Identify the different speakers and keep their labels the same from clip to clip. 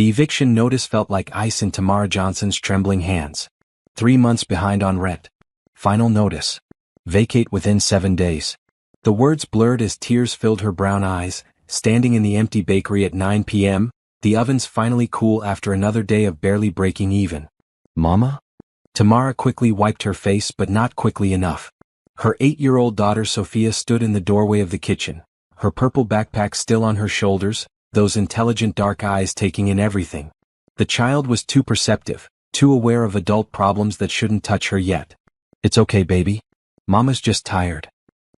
Speaker 1: The eviction notice felt like ice in Tamara Johnson's trembling hands. 3 months behind on rent. Final notice. Vacate within 7 days. The words blurred as tears filled her brown eyes. Standing in the empty bakery at 9 p.m., the ovens finally cool after another day of barely breaking even. Mama? Tamara quickly wiped her face, but not quickly enough. Her 8-year-old daughter Sophia stood in the doorway of the kitchen, her purple backpack still on her shoulders, those intelligent dark eyes taking in everything. The child was too perceptive, too aware of adult problems that shouldn't touch her yet. It's okay, baby. Mama's just tired.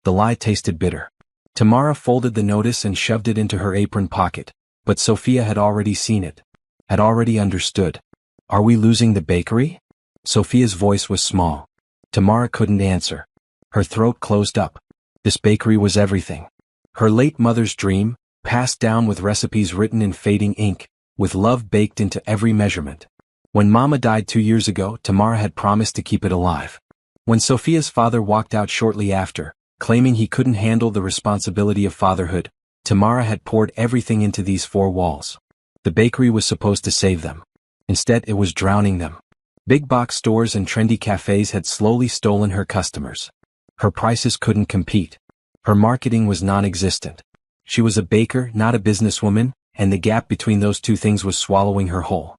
Speaker 1: The lie tasted bitter. Tamara folded the notice and shoved it into her apron pocket, but Sophia had already seen it. Had already understood. Are we losing the bakery? Sophia's voice was small. Tamara couldn't answer. Her throat closed up. This bakery was everything. Her late mother's dream, passed down with recipes written in fading ink, with love baked into every measurement. When Mama died 2 years ago, Tamara had promised to keep it alive. When Sophia's father walked out shortly after, claiming he couldn't handle the responsibility of fatherhood, Tamara had poured everything into these 4 walls. The bakery was supposed to save them. Instead, it was drowning them. Big box stores and trendy cafes had slowly stolen her customers. Her prices couldn't compete. Her marketing was non-existent. She was a baker, not a businesswoman, and the gap between those two things was swallowing her whole.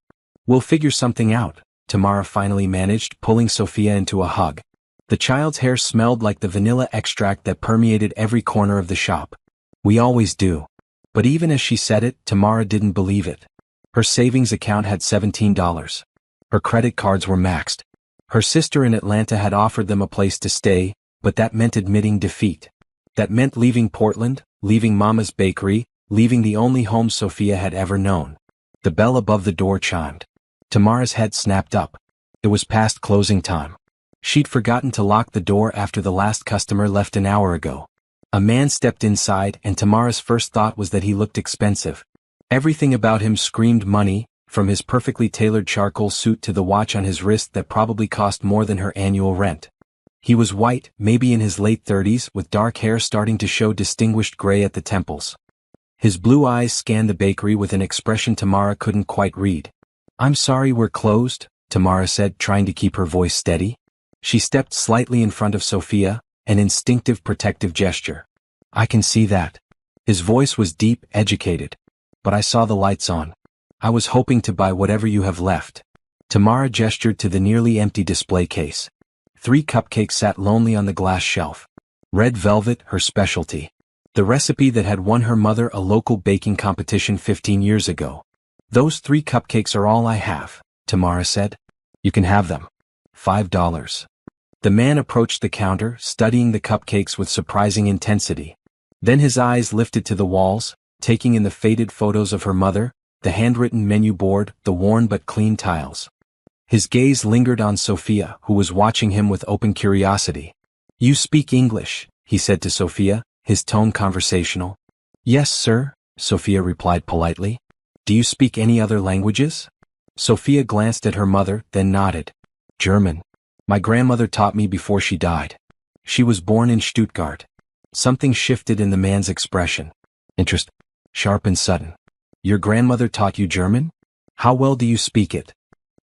Speaker 1: We'll figure something out, Tamara finally managed, pulling Sophia into a hug. The child's hair smelled like the vanilla extract that permeated every corner of the shop. We always do. But even as she said it, Tamara didn't believe it. Her savings account had $17. Her credit cards were maxed. Her sister in Atlanta had offered them a place to stay, but that meant admitting defeat. That meant leaving Portland, leaving Mama's bakery, leaving the only home Sophia had ever known. The bell above the door chimed. Tamara's head snapped up. It was past closing time. She'd forgotten to lock the door after the last customer left an hour ago. A man stepped inside, and Tamara's first thought was that he looked expensive. Everything about him screamed money, from his perfectly tailored charcoal suit to the watch on his wrist that probably cost more than her annual rent. He was white, maybe in his late 30s, with dark hair starting to show distinguished gray at the temples. His blue eyes scanned the bakery with an expression Tamara couldn't quite read. "I'm sorry we're closed," Tamara said, trying to keep her voice steady. She stepped slightly in front of Sophia, an instinctive protective gesture. "I can see that." His voice was deep, educated. "But I saw the lights on. I was hoping to buy whatever you have left." Tamara gestured to the nearly empty display case. 3 cupcakes sat lonely on the glass shelf. Red velvet, her specialty. The recipe that had won her mother a local baking competition 15 years ago. "Those 3 cupcakes are all I have," Tamara said. "You can have them. $5. The man approached the counter, studying the cupcakes with surprising intensity. Then his eyes lifted to the walls, taking in the faded photos of her mother, the handwritten menu board, the worn but clean tiles. His gaze lingered on Sophia, who was watching him with open curiosity. "You speak English," he said to Sophia, his tone conversational. "Yes, sir," Sophia replied politely. "Do you speak any other languages?" Sophia glanced at her mother, then nodded. "German. My grandmother taught me before she died. She was born in Stuttgart." Something shifted in the man's expression. Interest. Sharp and sudden. "Your grandmother taught you German? How well do you speak it?"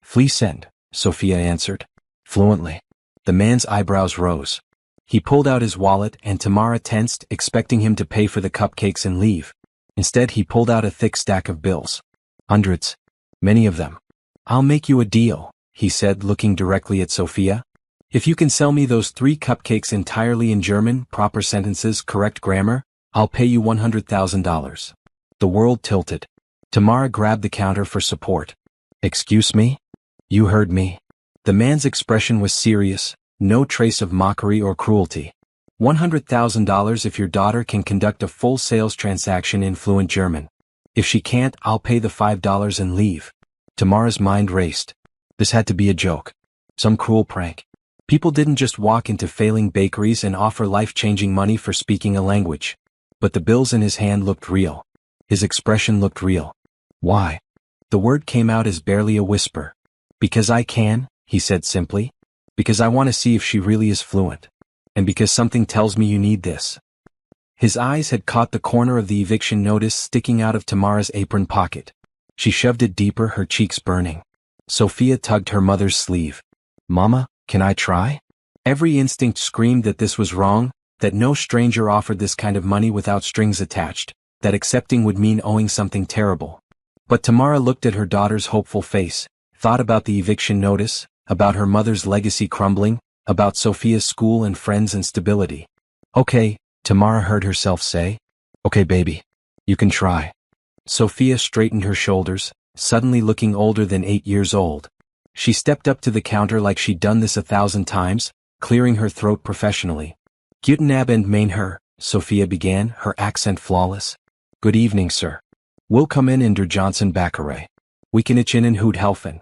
Speaker 1: "Fließend," Sophia answered. "Fluently." The man's eyebrows rose. He pulled out his wallet, and Tamara tensed, expecting him to pay for the cupcakes and leave. Instead, he pulled out a thick stack of bills. Hundreds. Many of them. "I'll make you a deal," he said, looking directly at Sophia. "If you can sell me those 3 cupcakes entirely in German, proper sentences, correct grammar, I'll pay you $100,000. The world tilted. Tamara grabbed the counter for support. "Excuse me?" "You heard me." The man's expression was serious, no trace of mockery or cruelty. $100,000 if your daughter can conduct a full sales transaction in fluent German. If she can't, I'll pay the $5 and leave. Tamara's mind raced. This had to be a joke. Some cruel prank. People didn't just walk into failing bakeries and offer life-changing money for speaking a language. But the bills in his hand looked real. His expression looked real. "Why?" The word came out as barely a whisper. "Because I can," he said simply. "Because I want to see if she really is fluent. And because something tells me you need this." His eyes had caught the corner of the eviction notice sticking out of Tamara's apron pocket. She shoved it deeper, her cheeks burning. Sophia tugged her mother's sleeve. "Mama, can I try?" Every instinct screamed that this was wrong, that no stranger offered this kind of money without strings attached, that accepting would mean owing something terrible. But Tamara looked at her daughter's hopeful face, thought about the eviction notice, about her mother's legacy crumbling, about Sophia's school and friends and stability. "Okay," Tamara heard herself say. "Okay, baby. You can try." Sophia straightened her shoulders, suddenly looking older than 8 years old. She stepped up to the counter like she'd done this 1,000 times, clearing her throat professionally. "Guten Abend, mein Herr," Sophia began, her accent flawless. "Good evening, sir. Willkommen in der Johnson Bäckerei. We can ich Ihnen gut helfen?"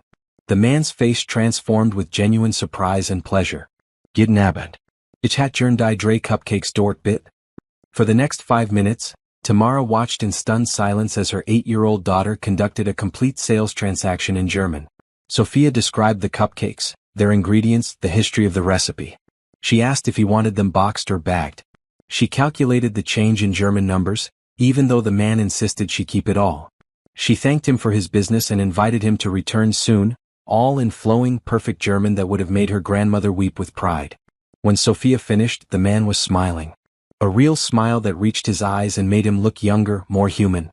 Speaker 1: The man's face transformed with genuine surprise and pleasure. "Guten Abend. Ich hat gern die drei cupcakes dort bit." For the next 5 minutes, Tamara watched in stunned silence as her 8-year-old daughter conducted a complete sales transaction in German. Sophia described the cupcakes, their ingredients, the history of the recipe. She asked if he wanted them boxed or bagged. She calculated the change in German numbers, even though the man insisted she keep it all. She thanked him for his business and invited him to return soon, all in flowing, perfect German that would have made her grandmother weep with pride. When Sophia finished, the man was smiling. A real smile that reached his eyes and made him look younger, more human.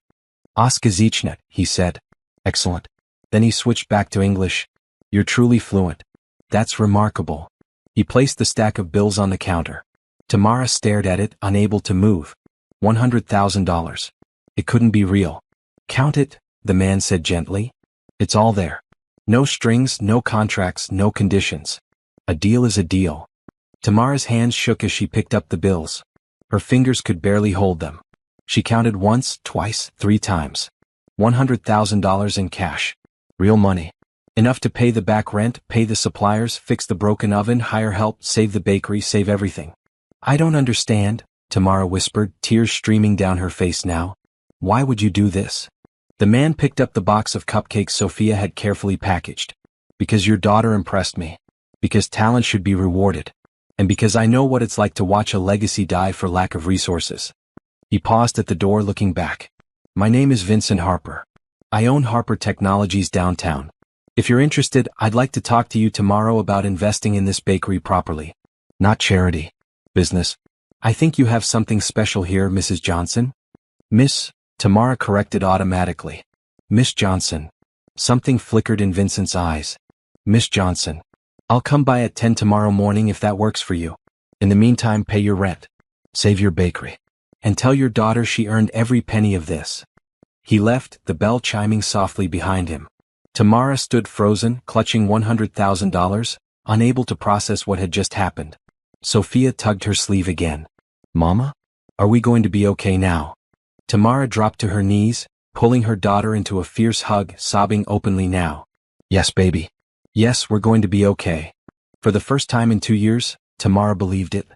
Speaker 1: "Ausgezeichnet," he said. "Excellent." Then he switched back to English. "You're truly fluent. That's remarkable." He placed the stack of bills on the counter. Tamara stared at it, unable to move. $100,000. It couldn't be real. "Count it," the man said gently. "It's all there. No strings, no contracts, no conditions. A deal is a deal." Tamara's hands shook as she picked up the bills. Her fingers could barely hold them. She counted once, twice, 3 times. $100,000 in cash. Real money. Enough to pay the back rent, pay the suppliers, fix the broken oven, hire help, save the bakery, save everything. "I don't understand," Tamara whispered, tears streaming down her face now. "Why would you do this?" The man picked up the box of cupcakes Sophia had carefully packaged. "Because your daughter impressed me. Because talent should be rewarded. And because I know what it's like to watch a legacy die for lack of resources." He paused at the door, looking back. "My name is Vincent Harper. I own Harper Technologies downtown. If you're interested, I'd like to talk to you tomorrow about investing in this bakery properly. Not charity. Business. I think you have something special here, Mrs. Johnson." "Miss," Tamara corrected automatically. "Miss Johnson." Something flickered in Vincent's eyes. "Miss Johnson. I'll come by at 10 tomorrow morning if that works for you. In the meantime, pay your rent. Save your bakery. And tell your daughter she earned every penny of this." He left, the bell chiming softly behind him. Tamara stood frozen, clutching $100,000, unable to process what had just happened. Sophia tugged her sleeve again. "Mama? Are we going to be okay now?" Tamara dropped to her knees, pulling her daughter into a fierce hug, sobbing openly now. "Yes, baby. Yes, we're going to be okay." For the first time in 2 years, Tamara believed it.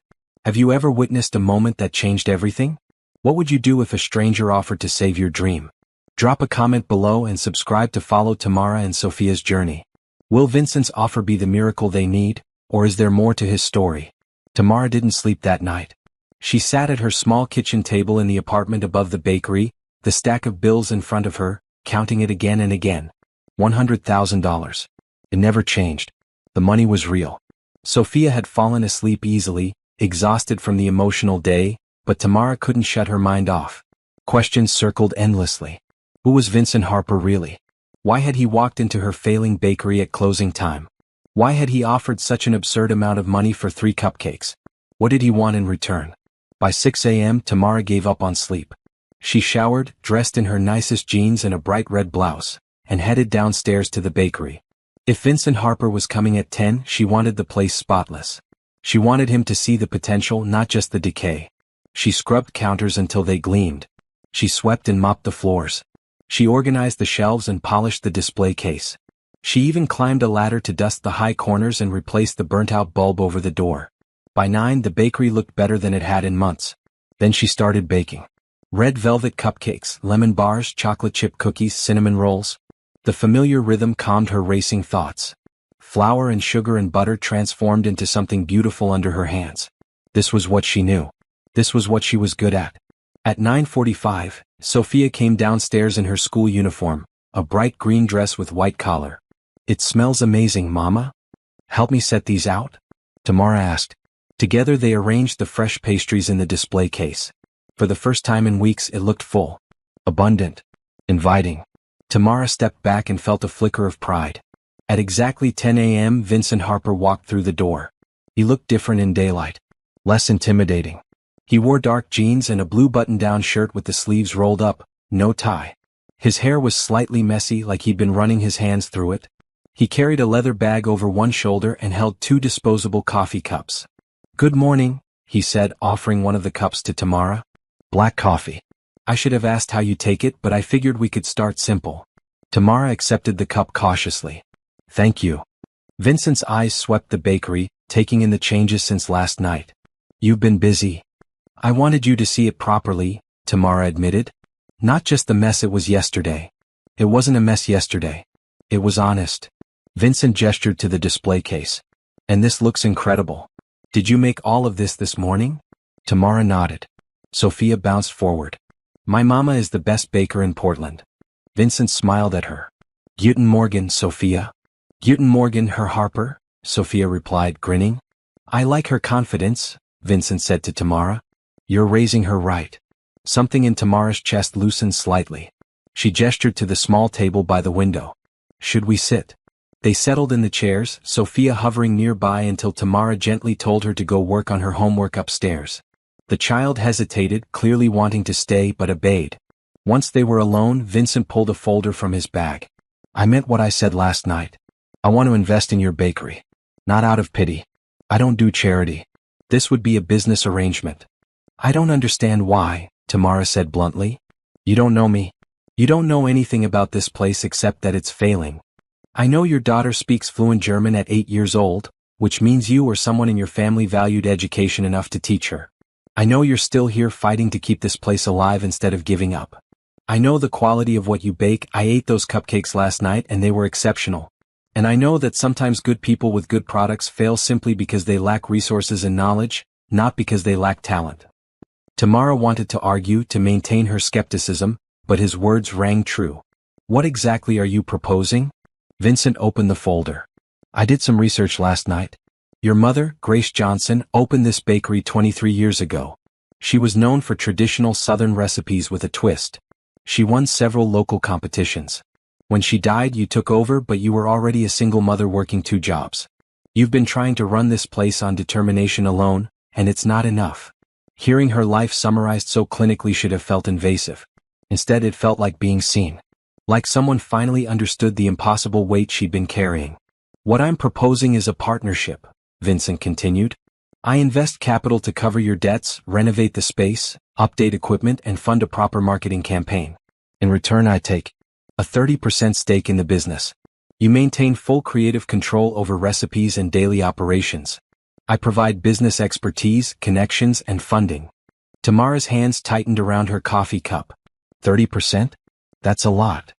Speaker 1: Have you ever witnessed a moment that changed everything? What would you do if a stranger offered to save your dream? Drop a comment below and subscribe to follow Tamara and Sophia's journey. Will Vincent's offer be the miracle they need, or is there more to his story? Tamara didn't sleep that night. She sat at her small kitchen table in the apartment above the bakery, the stack of bills in front of her, counting it again and again. $100,000. It never changed. The money was real. Sophia had fallen asleep easily, exhausted from the emotional day, but Tamara couldn't shut her mind off. Questions circled endlessly. Who was Vincent Harper really? Why had he walked into her failing bakery at closing time? Why had he offered such an absurd amount of money for 3 cupcakes? What did he want in return? By 6 a.m., Tamara gave up on sleep. She showered, dressed in her nicest jeans and a bright red blouse, and headed downstairs to the bakery. If Vincent Harper was coming at 10, she wanted the place spotless. She wanted him to see the potential, not just the decay. She scrubbed counters until they gleamed. She swept and mopped the floors. She organized the shelves and polished the display case. She even climbed a ladder to dust the high corners and replace the burnt-out bulb over the door. By 9, the bakery looked better than it had in months. Then she started baking. Red velvet cupcakes, lemon bars, chocolate chip cookies, cinnamon rolls. The familiar rhythm calmed her racing thoughts. Flour and sugar and butter transformed into something beautiful under her hands. This was what she knew. This was what she was good at. At 9:45, Sophia came downstairs in her school uniform, A bright green dress with white collar. It smells amazing, Mama. Help me set these out? Tamara asked. Together they arranged the fresh pastries in the display case. For the first time in weeks it looked full. Abundant. Inviting. Tamara stepped back and felt a flicker of pride. At exactly 10 a.m. Vincent Harper walked through the door. He looked different in daylight. Less intimidating. He wore dark jeans and a blue button-down shirt with the sleeves rolled up, no tie. His hair was slightly messy, like he'd been running his hands through it. He carried a leather bag over one shoulder and held 2 disposable coffee cups. "Good morning," he said, offering one of the cups to Tamara. "Black coffee. I should have asked how you take it, but I figured we could start simple." Tamara accepted the cup cautiously. "Thank you." Vincent's eyes swept the bakery, taking in the changes since last night. "You've been busy." "I wanted you to see it properly," Tamara admitted. "Not just the mess it was yesterday." "It wasn't a mess yesterday. It was honest." Vincent gestured to the display case. "And this looks incredible. Did you make all of this morning?" Tamara nodded. Sophia bounced forward. "My mama is the best baker in Portland." Vincent smiled at her. "Guten Morgen, Sophia." "Guten Morgen, Herr Harper," Sophia replied, grinning. "I like her confidence," Vincent said to Tamara. "You're raising her right." Something in Tamara's chest loosened slightly. She gestured to the small table by the window. "Should we sit?" They settled in the chairs, Sophia hovering nearby until Tamara gently told her to go work on her homework upstairs. The child hesitated, clearly wanting to stay, but obeyed. Once they were alone, Vincent pulled a folder from his bag. "I meant what I said last night. I want to invest in your bakery. Not out of pity. I don't do charity. This would be a business arrangement." "I don't understand why," Tamara said bluntly. "You don't know me. You don't know anything about this place except that it's failing. I know your daughter speaks fluent German at 8 years old, which means you or someone in your family valued education enough to teach her. I know you're still here fighting to keep this place alive instead of giving up. I know the quality of what you bake. I ate those cupcakes last night and they were exceptional. And I know that sometimes good people with good products fail simply because they lack resources and knowledge, not because they lack talent." Tamara wanted to argue to maintain her skepticism, but his words rang true. "What exactly are you proposing?" Vincent opened the folder. "I did some research last night. Your mother, Grace Johnson, opened this bakery 23 years ago. She was known for traditional Southern recipes with a twist. She won several local competitions. When she died, you took over, but you were already a single mother working 2 jobs. You've been trying to run this place on determination alone, and it's not enough." Hearing her life summarized so clinically should have felt invasive. Instead, it felt like being seen. Like someone finally understood the impossible weight she'd been carrying. "What I'm proposing is a partnership," Vincent continued. "I invest capital to cover your debts, renovate the space, update equipment, and fund a proper marketing campaign. In return, I take a 30% stake in the business. You maintain full creative control over recipes and daily operations. I provide business expertise, connections, and funding." Tamara's hands tightened around her coffee cup. 30%? That's a lot.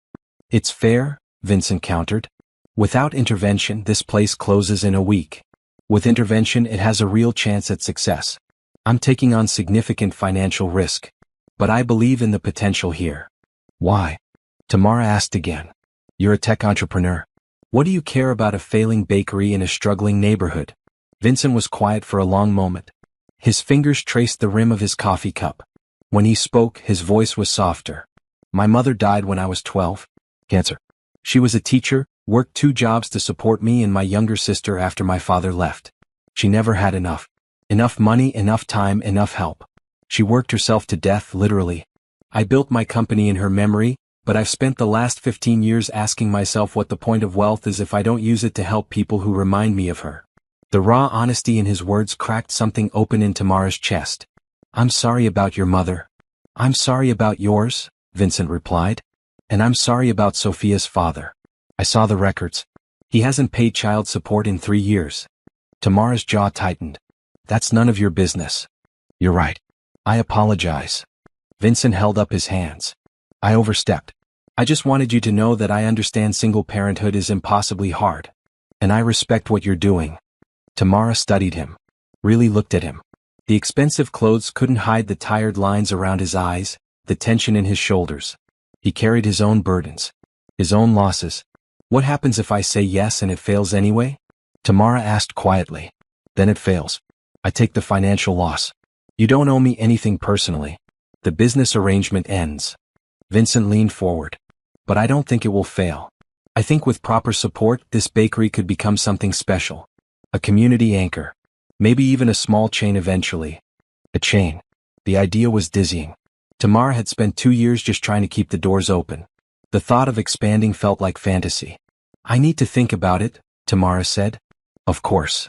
Speaker 1: "It's fair," Vincent countered. "Without intervention, this place closes in a week. With intervention, it has a real chance at success. I'm taking on significant financial risk. But I believe in the potential here." "Why?" Tamara asked again. "You're a tech entrepreneur. What do you care about a failing bakery in a struggling neighborhood?" Vincent was quiet for a long moment. His fingers traced the rim of his coffee cup. When he spoke, his voice was softer. "My mother died when I was 12. Cancer. She was a teacher, worked 2 jobs to support me and my younger sister after my father left. She never had enough. Enough money, enough time, enough help. She worked herself to death, literally. I built my company in her memory, but I've spent the last 15 years asking myself what the point of wealth is if I don't use it to help people who remind me of her." The raw honesty in his words cracked something open in Tamara's chest. "I'm sorry about your mother." "I'm sorry about yours," Vincent replied. "And I'm sorry about Sophia's father. I saw the records. He hasn't paid child support in 3 years. Tamara's jaw tightened. "That's none of your business." "You're right. I apologize." Vincent held up his hands. "I overstepped. I just wanted you to know that I understand single parenthood is impossibly hard. And I respect what you're doing." Tamara studied him. Really looked at him. The expensive clothes couldn't hide the tired lines around his eyes, the tension in his shoulders. He carried his own burdens. His own losses. What happens if I say yes and it fails anyway? Tamara asked quietly. Then it fails. I take the financial loss. You don't owe me anything personally. The business arrangement ends. Vincent leaned forward. But I don't think it will fail. I think with proper support, this bakery could become something special. A community anchor. Maybe even a small chain eventually. A chain. The idea was dizzying. Tamara had spent 2 years just trying to keep the doors open. The thought of expanding felt like fantasy. I need to think about it, Tamara said. Of course.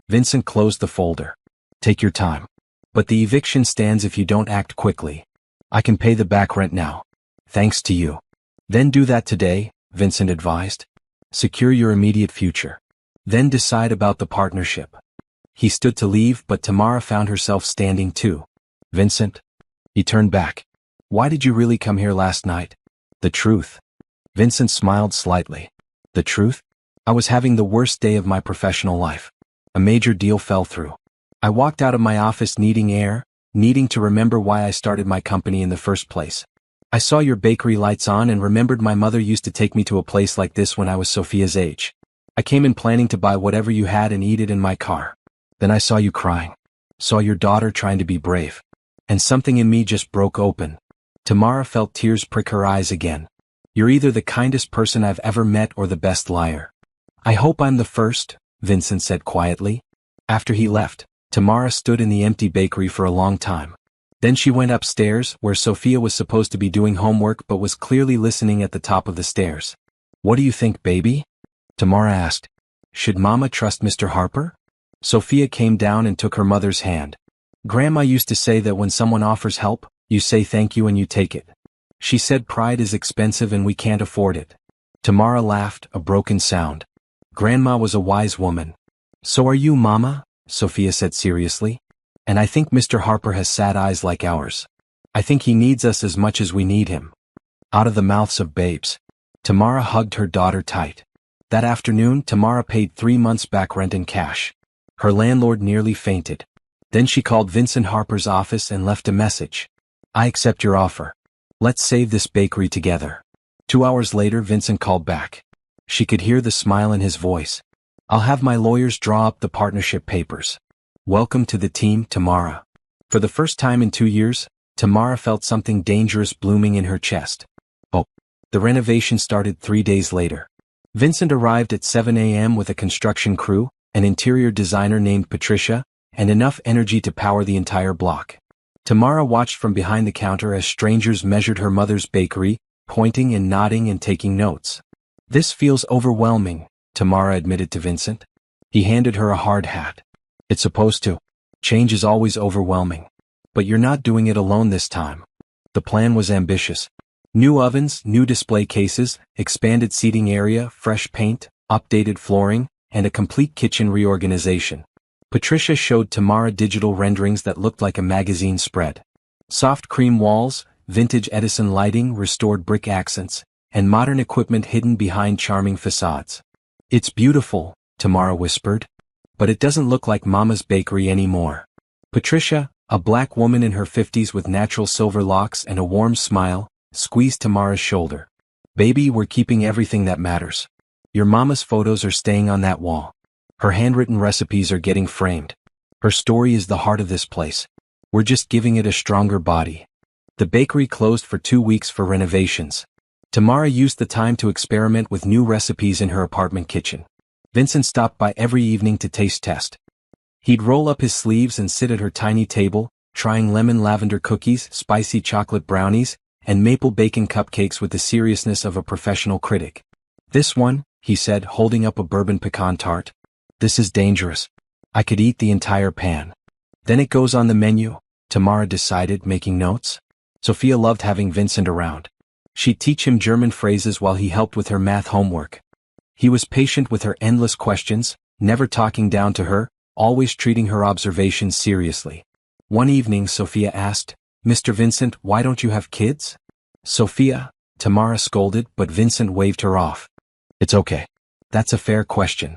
Speaker 1: Vincent closed the folder. Take your time. But the eviction stands if you don't act quickly. I can pay the back rent now. Thanks to you. Then do that today, Vincent advised. Secure your immediate future. Then decide about the partnership. He stood to leave, but Tamara found herself standing too. Vincent? He turned back. Why did you really come here last night? The truth. Vincent smiled slightly. The truth? I was having the worst day of my professional life. A major deal fell through. I walked out of my office needing air, needing to remember why I started my company in the first place. I saw your bakery lights on and remembered my mother used to take me to a place like this when I was Sophia's age. I came in planning to buy whatever you had and eat it in my car. Then I saw you crying. Saw your daughter trying to be brave. And something in me just broke open. Tamara felt tears prick her eyes again. You're either the kindest person I've ever met or the best liar. I hope I'm the first, Vincent said quietly. After he left, Tamara stood in the empty bakery for a long time. Then she went upstairs, where Sophia was supposed to be doing homework but was clearly listening at the top of the stairs. What do you think, baby? Tamara asked. Should Mama trust Mr. Harper? Sophia came down and took her mother's hand. Grandma used to say that when someone offers help, you say thank you and you take it. She said pride is expensive and we can't afford it. Tamara laughed, a broken sound. Grandma was a wise woman. So are you, Mama? Sophia said seriously. And I think Mr. Harper has sad eyes like ours. I think he needs us as much as we need him. Out of the mouths of babes. Tamara hugged her daughter tight. That afternoon, Tamara paid 3 months back rent in cash. Her landlord nearly fainted. Then she called Vincent Harper's office and left a message. I accept your offer. Let's save this bakery together. 2 hours later, Vincent called back. She could hear the smile in his voice. I'll have my lawyers draw up the partnership papers. Welcome to the team, Tamara. For the first time in 2 years, Tamara felt something dangerous blooming in her chest. Oh. The renovation started 3 days later. Vincent arrived at 7 a.m. with a construction crew, an interior designer named Patricia, and enough energy to power the entire block. Tamara watched from behind the counter as strangers measured her mother's bakery, pointing and nodding and taking notes. This feels overwhelming, Tamara admitted to Vincent. He handed her a hard hat. It's supposed to. Change is always overwhelming. But you're not doing it alone this time. The plan was ambitious. New ovens, new display cases, expanded seating area, fresh paint, updated flooring, and a complete kitchen reorganization. Patricia showed Tamara digital renderings that looked like a magazine spread. Soft cream walls, vintage Edison lighting, restored brick accents, and modern equipment hidden behind charming facades. It's beautiful, Tamara whispered. But it doesn't look like Mama's bakery anymore. Patricia, a black woman in her 50s with natural silver locks and a warm smile, squeezed Tamara's shoulder. Baby, we're keeping everything that matters. Your Mama's photos are staying on that wall. Her handwritten recipes are getting framed. Her story is the heart of this place. We're just giving it a stronger body. The bakery closed for 2 weeks for renovations. Tamara used the time to experiment with new recipes in her apartment kitchen. Vincent stopped by every evening to taste test. He'd roll up his sleeves and sit at her tiny table, trying lemon lavender cookies, spicy chocolate brownies, and maple bacon cupcakes with the seriousness of a professional critic. This one, he said, holding up a bourbon pecan tart. This is dangerous. I could eat the entire pan. Then it goes on the menu, Tamara decided, making notes. Sophia loved having Vincent around. She'd teach him German phrases while he helped with her math homework. He was patient with her endless questions, never talking down to her, always treating her observations seriously. One evening Sophia asked, Mr. Vincent, why don't you have kids? Sophia, Tamara scolded, but Vincent waved her off. It's okay. That's a fair question.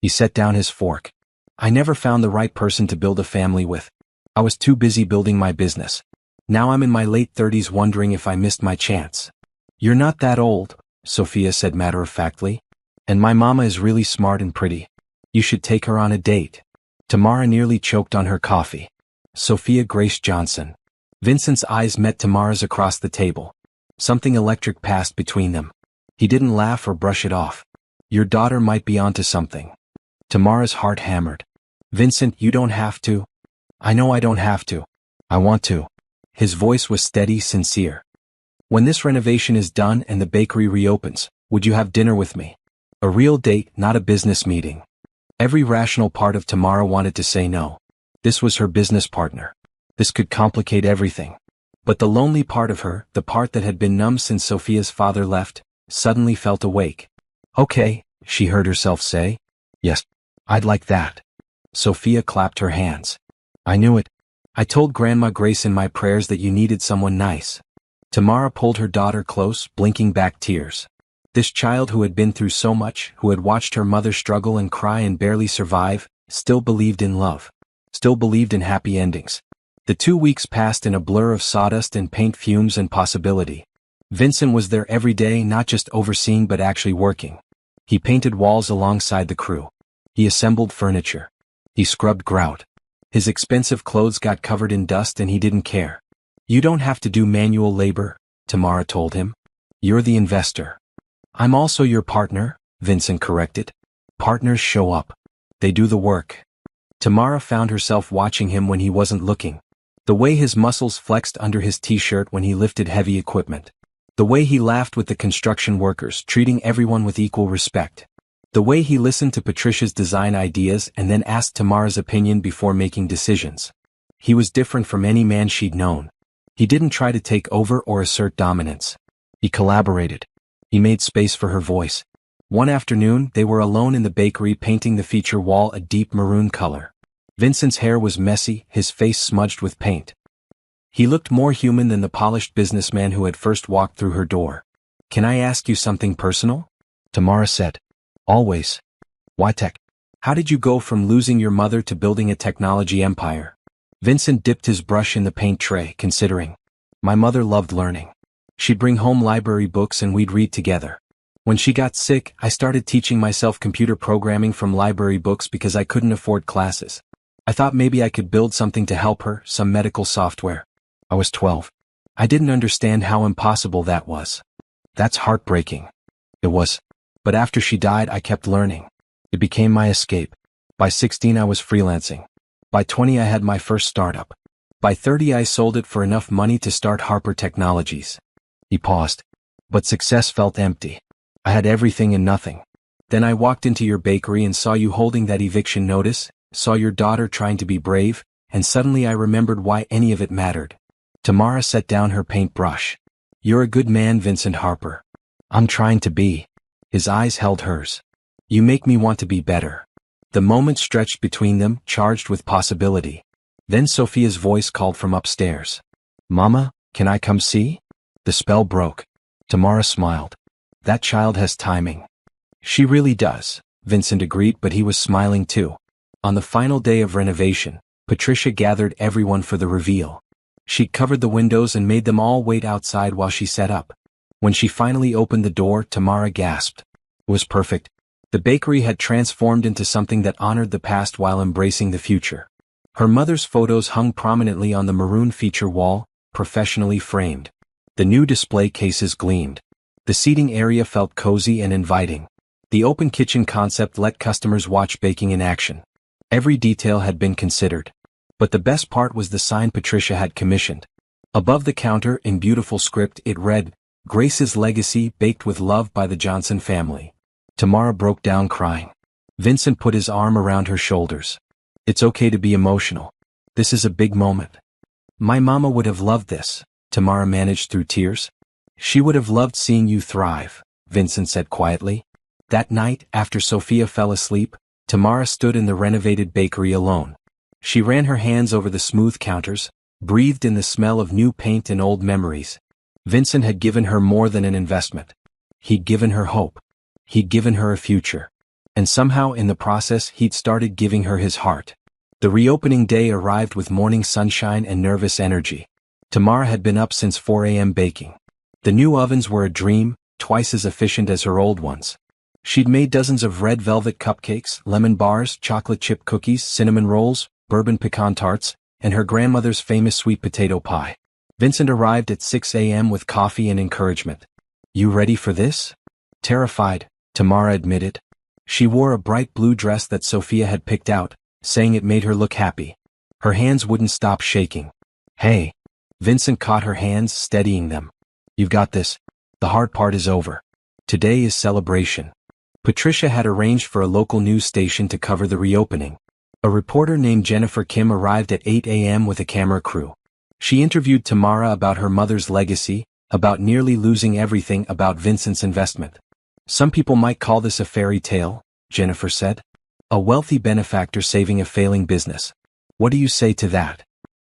Speaker 1: He set down his fork. I never found the right person to build a family with. I was too busy building my business. Now I'm in my late 30s wondering if I missed my chance. You're not that old, Sophia said matter-of-factly. And my mama is really smart and pretty. You should take her on a date. Tamara nearly choked on her coffee. Sophia Grace Johnson. Vincent's eyes met Tamara's across the table. Something electric passed between them. He didn't laugh or brush it off. Your daughter might be onto something. Tamara's heart hammered. Vincent, you don't have to. I know I don't have to. I want to. His voice was steady, sincere. When this renovation is done and the bakery reopens, would you have dinner with me? A real date, not a business meeting. Every rational part of Tamara wanted to say no. This was her business partner. This could complicate everything. But the lonely part of her, the part that had been numb since Sophia's father left, suddenly felt awake. Okay, she heard herself say. Yes, I'd like that. Sophia clapped her hands. I knew it. I told Grandma Grace in my prayers that you needed someone nice. Tamara pulled her daughter close, blinking back tears. This child who had been through so much, who had watched her mother struggle and cry and barely survive, still believed in love. Still believed in happy endings. The 2 weeks passed in a blur of sawdust and paint fumes and possibility. Vincent was there every day, not just overseeing but actually working. He painted walls alongside the crew. He assembled furniture. He scrubbed grout. His expensive clothes got covered in dust and he didn't care. You don't have to do manual labor, Tamara told him. You're the investor. I'm also your partner, Vincent corrected. Partners show up. They do the work. Tamara found herself watching him when he wasn't looking. The way his muscles flexed under his t-shirt when he lifted heavy equipment. The way he laughed with the construction workers, treating everyone with equal respect. The way he listened to Patricia's design ideas and then asked Tamara's opinion before making decisions. He was different from any man she'd known. He didn't try to take over or assert dominance. He collaborated. He made space for her voice. One afternoon, they were alone in the bakery painting the feature wall a deep maroon color. Vincent's hair was messy, his face smudged with paint. He looked more human than the polished businessman who had first walked through her door. Can I ask you something personal? Tamara said. Always. Why tech? How did you go from losing your mother to building a technology empire? Vincent dipped his brush in the paint tray, considering. My mother loved learning. She'd bring home library books and we'd read together. When she got sick, I started teaching myself computer programming from library books because I couldn't afford classes. I thought maybe I could build something to help her, some medical software. I was 12. I didn't understand how impossible that was. That's heartbreaking. It was. But after she died, I kept learning. It became my escape. By 16, I was freelancing. By 20, I had my first startup. By 30, I sold it for enough money to start Harper Technologies. He paused. But success felt empty. I had everything and nothing. Then I walked into your bakery and saw you holding that eviction notice, saw your daughter trying to be brave, and suddenly I remembered why any of it mattered. Tamara set down her paintbrush. You're a good man, Vincent Harper. I'm trying to be. His eyes held hers. You make me want to be better. The moment stretched between them, charged with possibility. Then Sophia's voice called from upstairs. Mama, can I come see? The spell broke. Tamara smiled. That child has timing. She really does, Vincent agreed, but he was smiling too. On the final day of renovation, Patricia gathered everyone for the reveal. She covered the windows and made them all wait outside while she set up. When she finally opened the door, Tamara gasped. It was perfect. The bakery had transformed into something that honored the past while embracing the future. Her mother's photos hung prominently on the maroon feature wall, professionally framed. The new display cases gleamed. The seating area felt cozy and inviting. The open kitchen concept let customers watch baking in action. Every detail had been considered. But the best part was the sign Patricia had commissioned. Above the counter, in beautiful script, it read, Grace's Legacy, baked with love by the Johnson family. Tamara broke down crying. Vincent put his arm around her shoulders. It's okay to be emotional. This is a big moment. My mama would have loved this, Tamara managed through tears. She would have loved seeing you thrive, Vincent said quietly. That night, after Sophia fell asleep, Tamara stood in the renovated bakery alone. She ran her hands over the smooth counters, breathed in the smell of new paint and old memories. Vincent had given her more than an investment. He'd given her hope. He'd given her a future. And somehow in the process he'd started giving her his heart. The reopening day arrived with morning sunshine and nervous energy. Tamara had been up since 4 a.m. baking. The new ovens were a dream, twice as efficient as her old ones. She'd made dozens of red velvet cupcakes, lemon bars, chocolate chip cookies, cinnamon rolls, bourbon pecan tarts, and her grandmother's famous sweet potato pie. Vincent arrived at 6 a.m. with coffee and encouragement. "You ready for this?" Terrified, Tamara admitted. She wore a bright blue dress that Sophia had picked out, saying it made her look happy. Her hands wouldn't stop shaking. "Hey." Vincent caught her hands, steadying them. "You've got this. The hard part is over. Today is celebration." Patricia had arranged for a local news station to cover the reopening. A reporter named Jennifer Kim arrived at 8 a.m. with a camera crew. She interviewed Tamara about her mother's legacy, about nearly losing everything, about Vincent's investment. "Some people might call this a fairy tale," Jennifer said. "A wealthy benefactor saving a failing business. What do you say to that?"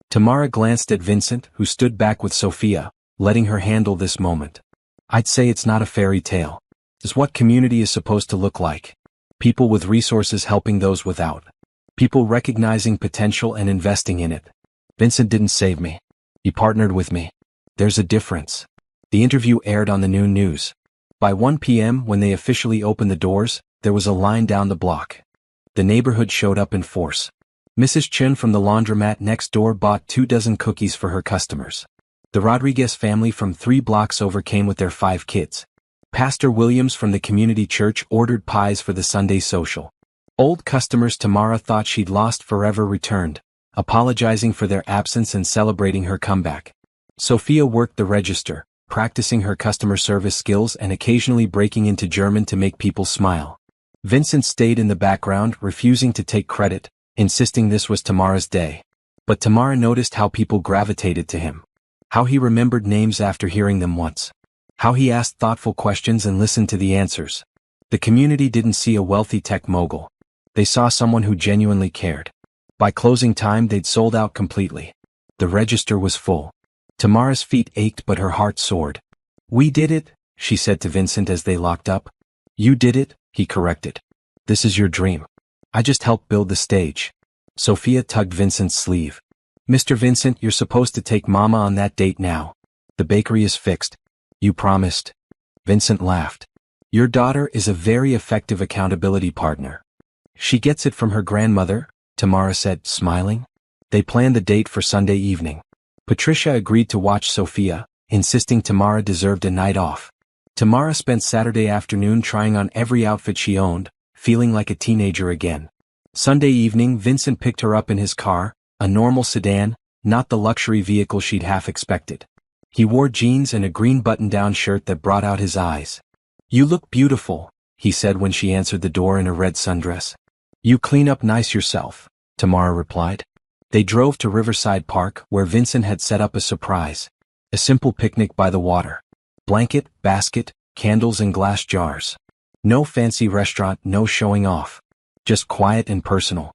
Speaker 1: Tamara glanced at Vincent, who stood back with Sophia, letting her handle this moment. "I'd say it's not a fairy tale. It's what community is supposed to look like. People with resources helping those without. People recognizing potential and investing in it. Vincent didn't save me. He partnered with me. There's a difference." The interview aired on the noon news. By 1 p.m., when they officially opened the doors, there was a line down the block. The neighborhood showed up in force. Mrs. Chen from the laundromat next door bought 24 cookies for her customers. The Rodriguez family from 3 blocks over came with their 5 kids. Pastor Williams from the community church ordered pies for the Sunday social. Old customers Tamara thought she'd lost forever returned, apologizing for their absence and celebrating her comeback. Sophia worked the register, practicing her customer service skills and occasionally breaking into German to make people smile. Vincent stayed in the background, refusing to take credit, insisting this was Tamara's day. But Tamara noticed how people gravitated to him. How he remembered names after hearing them once. How he asked thoughtful questions and listened to the answers. The community didn't see a wealthy tech mogul. They saw someone who genuinely cared. By closing time, they'd sold out completely. The register was full. Tamara's feet ached but her heart soared. "We did it," she said to Vincent as they locked up. "You did it," he corrected. "This is your dream. I just helped build the stage." Sophia tugged Vincent's sleeve. "Mr. Vincent, you're supposed to take Mama on that date now. The bakery is fixed. You promised." Vincent laughed. "Your daughter is a very effective accountability partner. She gets it from her grandmother," Tamara said, smiling. They planned the date for Sunday evening. Patricia agreed to watch Sophia, insisting Tamara deserved a night off. Tamara spent Saturday afternoon trying on every outfit she owned, feeling like a teenager again. Sunday evening, Vincent picked her up in his car, a normal sedan, not the luxury vehicle she'd half expected. He wore jeans and a green button-down shirt that brought out his eyes. "You look beautiful," he said when she answered the door in a red sundress. "You clean up nice yourself," Tamara replied. They drove to Riverside Park, where Vincent had set up a surprise. A simple picnic by the water. Blanket, basket, candles and glass jars. No fancy restaurant, no showing off. Just quiet and personal.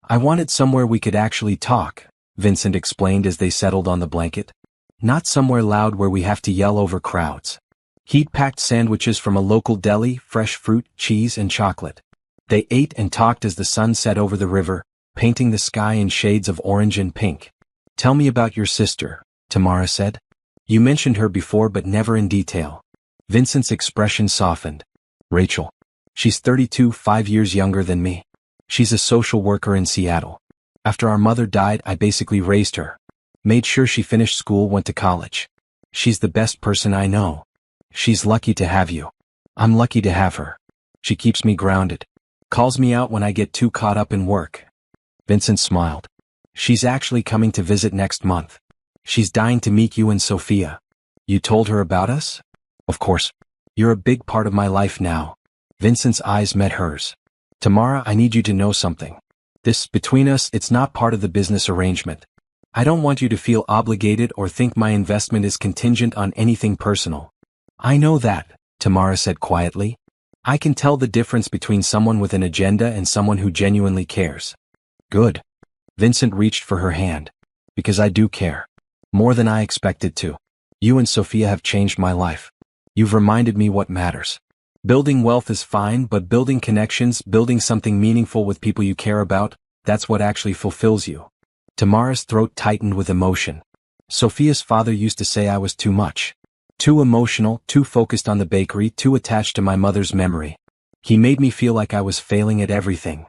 Speaker 1: "I wanted somewhere we could actually talk," Vincent explained as they settled on the blanket. "Not somewhere loud where we have to yell over crowds." He'd packed sandwiches from a local deli, fresh fruit, cheese and chocolate. They ate and talked as the sun set over the river, painting the sky in shades of orange and pink. "Tell me about your sister," Tamara said. "You mentioned her before but never in detail." Vincent's expression softened. "Rachel. She's 32, 5 years younger than me. She's a social worker in Seattle. After our mother died, I basically raised her. Made sure she finished school, went to college. She's the best person I know. She's lucky to have you. I'm lucky to have her. She keeps me grounded. Calls me out when I get too caught up in work." Vincent smiled. "She's actually coming to visit next month. She's dying to meet you and Sophia. You told her about us?" "Of course. You're a big part of my life now." Vincent's eyes met hers. "Tamara, I need you to know something. This, between us, it's not part of the business arrangement. I don't want you to feel obligated or think my investment is contingent on anything personal." "I know that," Tamara said quietly. "I can tell the difference between someone with an agenda and someone who genuinely cares." "Good." Vincent reached for her hand. "Because I do care. More than I expected to. You and Sophia have changed my life. You've reminded me what matters. Building wealth is fine, but building connections, building something meaningful with people you care about, that's what actually fulfills you." Tamara's throat tightened with emotion. "Sophia's father used to say I was too much. Too emotional, too focused on the bakery, too attached to my mother's memory. He made me feel like I was failing at everything.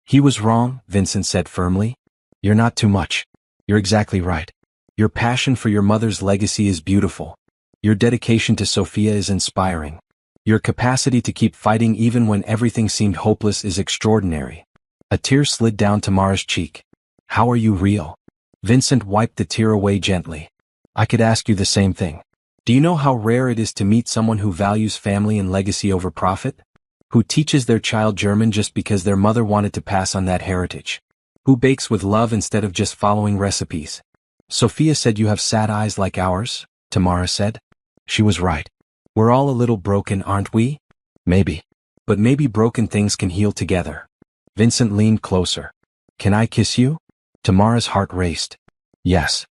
Speaker 1: He was wrong, Vincent said firmly. You're not too much. You're exactly right. Your passion for your mother's legacy is beautiful. Your dedication to Sophia is inspiring. Your capacity to keep fighting even when everything seemed hopeless is extraordinary. A tear slid down Tamara's cheek. How are you real? Vincent wiped the tear away gently. I could ask you the same thing. Do you know how rare it is to meet someone who values family and legacy over profit? Who teaches their child German just because their mother wanted to pass on that heritage? Who bakes with love instead of just following recipes? Sophia said you have sad eyes like ours, Tamara said. She was right. We're all a little broken, aren't we? Maybe. But maybe broken things can heal together. Vincent leaned closer. Can I kiss you? Tamara's heart raced. Yes.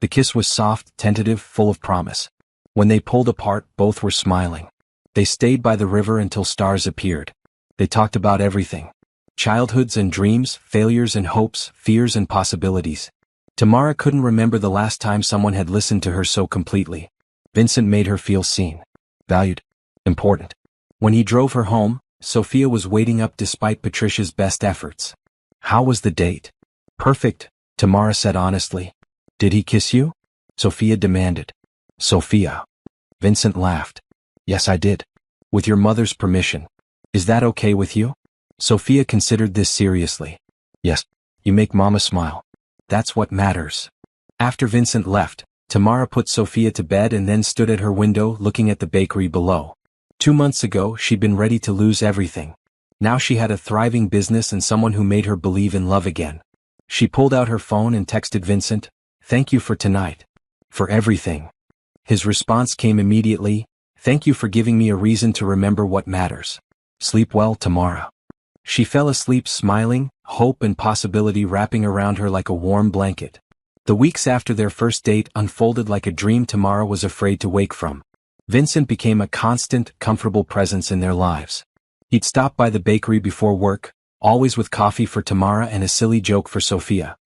Speaker 1: The kiss was soft, tentative, full of promise. When they pulled apart, both were smiling. They stayed by the river until stars appeared. They talked about everything. Childhoods and dreams, failures and hopes, fears and possibilities. Tamara couldn't remember the last time someone had listened to her so completely. Vincent made her feel seen, valued, important. When he drove her home, Sophia was waiting up despite Patricia's best efforts. How was the date? Perfect, Tamara said honestly. Did he kiss you? Sophia demanded. Sophia. Vincent laughed. Yes, I did. With your mother's permission. Is that okay with you? Sophia considered this seriously. Yes, you make Mama smile. That's what matters. After Vincent left, Tamara put Sophia to bed and then stood at her window looking at the bakery below. 2 months ago, she'd been ready to lose everything. Now she had a thriving business and someone who made her believe in love again. She pulled out her phone and texted Vincent, "Thank you for tonight. For everything." His response came immediately, "Thank you for giving me a reason to remember what matters. Sleep well, Tamara." She fell asleep smiling, hope and possibility wrapping around her like a warm blanket. The weeks after their first date unfolded like a dream Tamara was afraid to wake from. Vincent became a constant, comfortable presence in their lives. He'd stop by the bakery before work, always with coffee for Tamara and a silly joke for Sophia.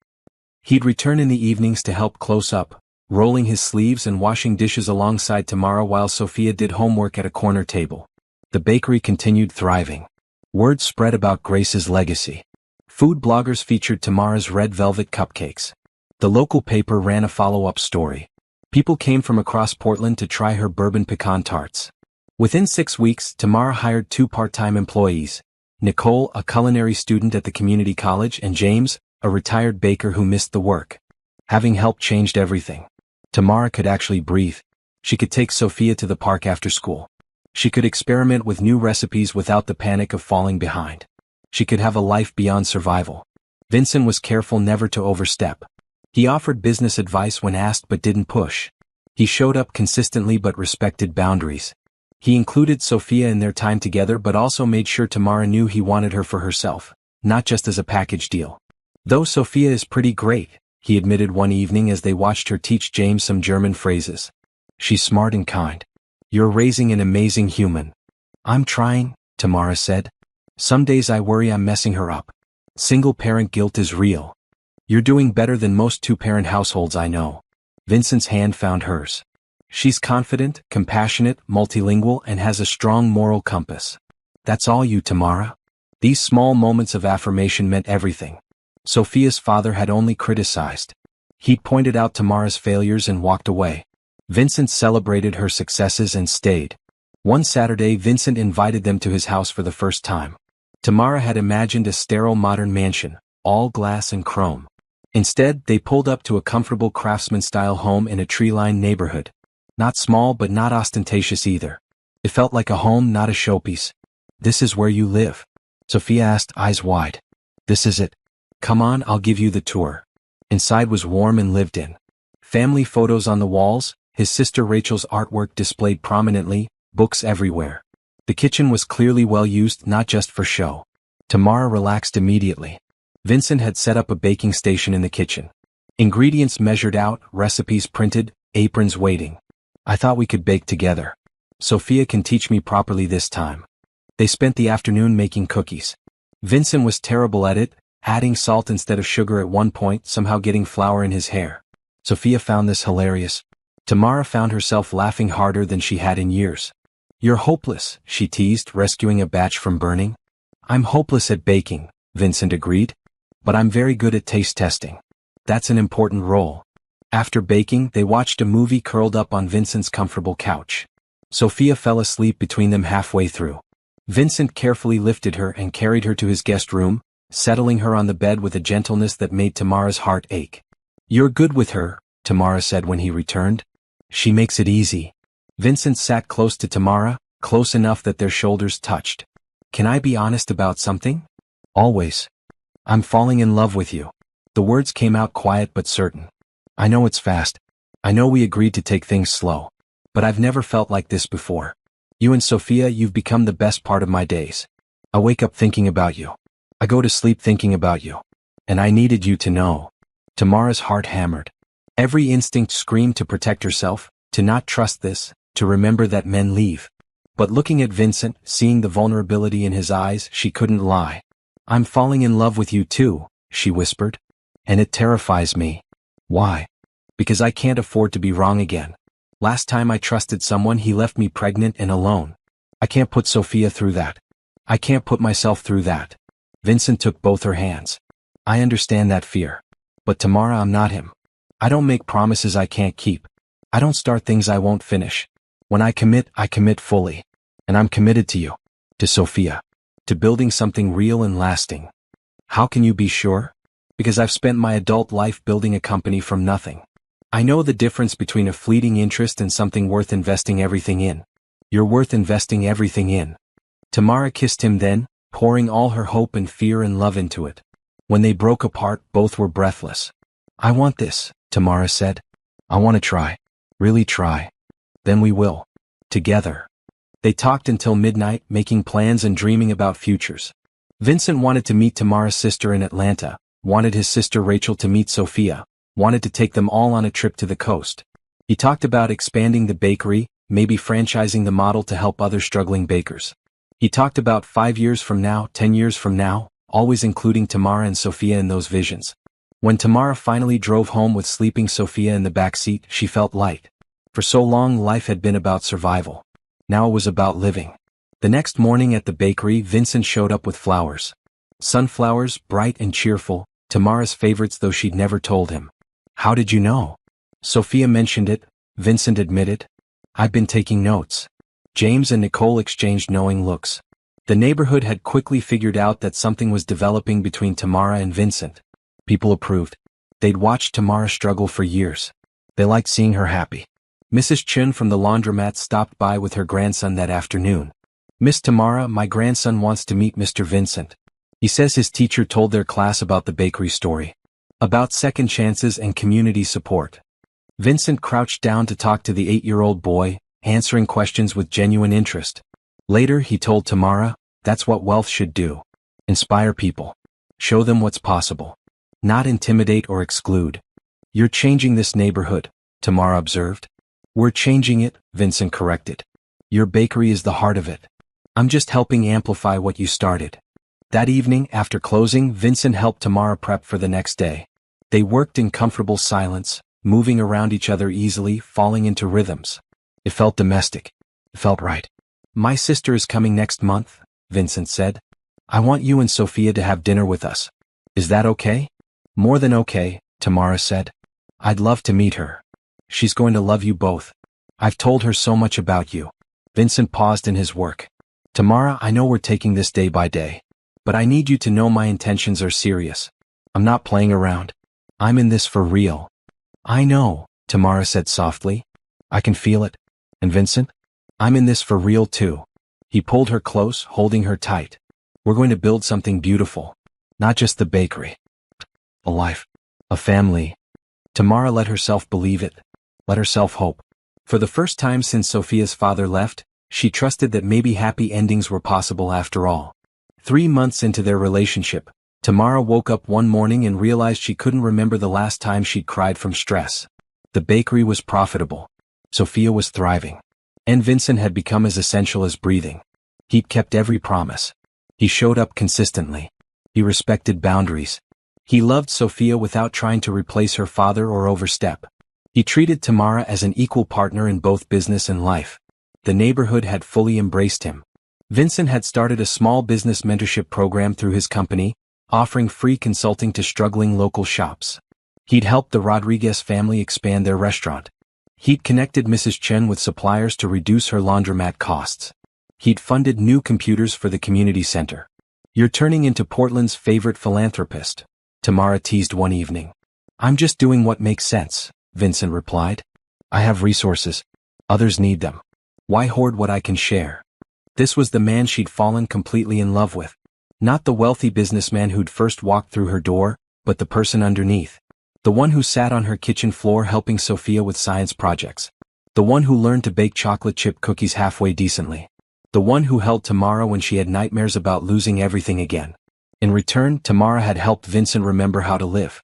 Speaker 1: He'd return in the evenings to help close up, rolling his sleeves and washing dishes alongside Tamara while Sophia did homework at a corner table. The bakery continued thriving. Word spread about Grace's legacy. Food bloggers featured Tamara's red velvet cupcakes. The local paper ran a follow-up story. People came from across Portland to try her bourbon pecan tarts. Within 6 weeks, Tamara hired 2 part-time employees. Nicole, a culinary student at the community college, and James, a retired baker who missed the work. Having help changed everything. Tamara could actually breathe. She could take Sophia to the park after school. She could experiment with new recipes without the panic of falling behind. She could have a life beyond survival. Vincent was careful never to overstep. He offered business advice when asked but didn't push. He showed up consistently but respected boundaries. He included Sophia in their time together but also made sure Tamara knew he wanted her for herself, not just as a package deal. Though Sophia is pretty great, he admitted one evening as they watched her teach James some German phrases. She's smart and kind. You're raising an amazing human. I'm trying, Tamara said. Some days I worry I'm messing her up. Single-parent guilt is real. You're doing better than most 2-parent households I know. Vincent's hand found hers. She's confident, compassionate, multilingual, and has a strong moral compass. That's all you, Tamara. These small moments of affirmation meant everything. Sophia's father had only criticized. He'd pointed out Tamara's failures and walked away. Vincent celebrated her successes and stayed. One Saturday, Vincent invited them to his house for the first time. Tamara had imagined a sterile modern mansion, all glass and chrome. Instead, they pulled up to a comfortable craftsman-style home in a tree-lined neighborhood. Not small but not ostentatious either. It felt like a home, not a showpiece. "This is where you live?" Sophia asked, eyes wide. "This is it. Come on, I'll give you the tour." Inside was warm and lived in. Family photos on the walls, his sister Rachel's artwork displayed prominently, books everywhere. The kitchen was clearly well used, not just for show. Tamara relaxed immediately. Vincent had set up a baking station in the kitchen. Ingredients measured out, recipes printed, aprons waiting. "I thought we could bake together. Sophia can teach me properly this time." They spent the afternoon making cookies. Vincent was terrible at it, adding salt instead of sugar at one point, somehow getting flour in his hair. Sophia found this hilarious. Tamara found herself laughing harder than she had in years. "You're hopeless," she teased, rescuing a batch from burning. "I'm hopeless at baking," Vincent agreed. "But I'm very good at taste testing. That's an important role." After baking, they watched a movie curled up on Vincent's comfortable couch. Sophia fell asleep between them halfway through. Vincent carefully lifted her and carried her to his guest room, settling her on the bed with a gentleness that made Tamara's heart ache. "You're good with her," Tamara said when he returned. "She makes it easy." Vincent sat close to Tamara, close enough that their shoulders touched. "Can I be honest about something?" "Always." "I'm falling in love with you." The words came out quiet but certain. "I know it's fast. I know we agreed to take things slow. But I've never felt like this before. You and Sophia, you've become the best part of my days. I wake up thinking about you. I go to sleep thinking about you. And I needed you to know." Tamara's heart hammered. Every instinct screamed to protect herself, to not trust this, to remember that men leave. But looking at Vincent, seeing the vulnerability in his eyes, she couldn't lie. "I'm falling in love with you too," she whispered. "And it terrifies me." "Why?" "Because I can't afford to be wrong again. Last time I trusted someone, he left me pregnant and alone. I can't put Sophia through that. I can't put myself through that." Vincent took both her hands. "I understand that fear. But Tamara, I'm not him. I don't make promises I can't keep. I don't start things I won't finish. When I commit fully. And I'm committed to you. To Sophia. To building something real and lasting." "How can you be sure?" "Because I've spent my adult life building a company from nothing. I know the difference between a fleeting interest and something worth investing everything in." "You're worth investing everything in." Tamara kissed him then, pouring all her hope and fear and love into it. When they broke apart, both were breathless. "I want this," Tamara said. "I want to try. Really try. Then we will. Together." They talked until midnight, making plans and dreaming about futures. Vincent wanted to meet Tamara's sister in Atlanta, wanted his sister Rachel to meet Sophia, wanted to take them all on a trip to the coast. He talked about expanding the bakery, maybe franchising the model to help other struggling bakers. He talked about 5 years from now, 10 years from now, always including Tamara and Sophia in those visions. When Tamara finally drove home with sleeping Sophia in the back seat, she felt light. For so long, life had been about survival. Now it was about living. The next morning at the bakery, Vincent showed up with flowers. Sunflowers, bright and cheerful, Tamara's favorites though she'd never told him. "How did you know?" "Sophia mentioned it," Vincent admitted. "I've been taking notes." James and Nicole exchanged knowing looks. The neighborhood had quickly figured out that something was developing between Tamara and Vincent. People approved. They'd watched Tamara struggle for years. They liked seeing her happy. Mrs. Chun from the laundromat stopped by with her grandson that afternoon. "Miss Tamara, my grandson wants to meet Mr. Vincent. He says his teacher told their class about the bakery story. About second chances and community support." Vincent crouched down to talk to the 8-year-old boy, answering questions with genuine interest. Later, he told Tamara, "That's what wealth should do. Inspire people. Show them what's possible. Not intimidate or exclude." "You're changing this neighborhood," Tamara observed. "We're changing it," Vincent corrected. "Your bakery is the heart of it. I'm just helping amplify what you started." That evening, after closing, Vincent helped Tamara prep for the next day. They worked in comfortable silence, moving around each other easily, falling into rhythms. It felt domestic. It felt right. "My sister is coming next month," Vincent said. "I want you and Sophia to have dinner with us. Is that okay?" "More than okay," Tamara said. "I'd love to meet her. She's going to love you both. I've told her so much about you." Vincent paused in his work. "Tamara, I know we're taking this day by day. But I need you to know my intentions are serious. I'm not playing around. I'm in this for real." "I know," Tamara said softly. "I can feel it. And Vincent? I'm in this for real too." He pulled her close, holding her tight. "We're going to build something beautiful. Not just the bakery. A life. A family." Tamara let herself believe it. Let herself hope. For the first time since Sophia's father left, she trusted that maybe happy endings were possible after all. 3 months into their relationship, Tamara woke up one morning and realized she couldn't remember the last time she'd cried from stress. The bakery was profitable. Sophia was thriving. And Vincent had become as essential as breathing. He'd kept every promise. He showed up consistently. He respected boundaries. He loved Sophia without trying to replace her father or overstep. He treated Tamara as an equal partner in both business and life. The neighborhood had fully embraced him. Vincent had started a small business mentorship program through his company, offering free consulting to struggling local shops. He'd helped the Rodriguez family expand their restaurant. He'd connected Mrs. Chen with suppliers to reduce her laundromat costs. He'd funded new computers for the community center. "You're turning into Portland's favorite philanthropist," Tamara teased one evening. "I'm just doing what makes sense," Vincent replied. "I have resources. Others need them. Why hoard what I can share?" This was the man she'd fallen completely in love with. Not the wealthy businessman who'd first walked through her door, but the person underneath. The one who sat on her kitchen floor helping Sophia with science projects. The one who learned to bake chocolate chip cookies halfway decently. The one who held Tamara when she had nightmares about losing everything again. In return, Tamara had helped Vincent remember how to live.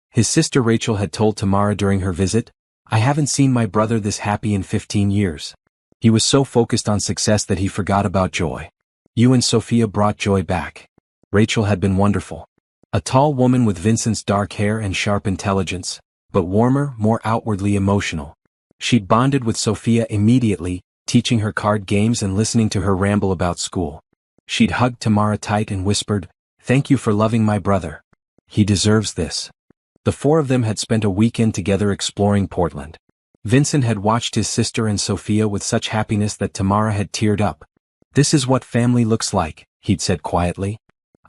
Speaker 1: His sister Rachel had told Tamara during her visit, "I haven't seen my brother this happy in 15 years. He was so focused on success that he forgot about joy. You and Sophia brought joy back." Rachel had been wonderful. A tall woman with Vincent's dark hair and sharp intelligence, but warmer, more outwardly emotional. She'd bonded with Sophia immediately, teaching her card games and listening to her ramble about school. She'd hugged Tamara tight and whispered, "Thank you for loving my brother. He deserves this." The four of them had spent a weekend together exploring Portland. Vincent had watched his sister and Sophia with such happiness that Tamara had teared up. "This is what family looks like," he'd said quietly.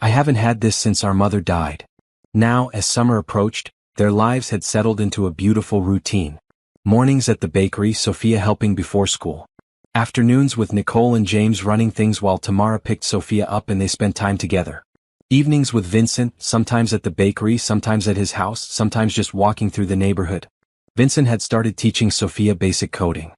Speaker 1: "I haven't had this since our mother died." Now, as summer approached, their lives had settled into a beautiful routine. Mornings at the bakery, Sophia helping before school. Afternoons with Nicole and James running things while Tamara picked Sophia up and they spent time together. Evenings with Vincent, sometimes at the bakery, sometimes at his house, sometimes just walking through the neighborhood. Vincent had started teaching Sophia basic coding.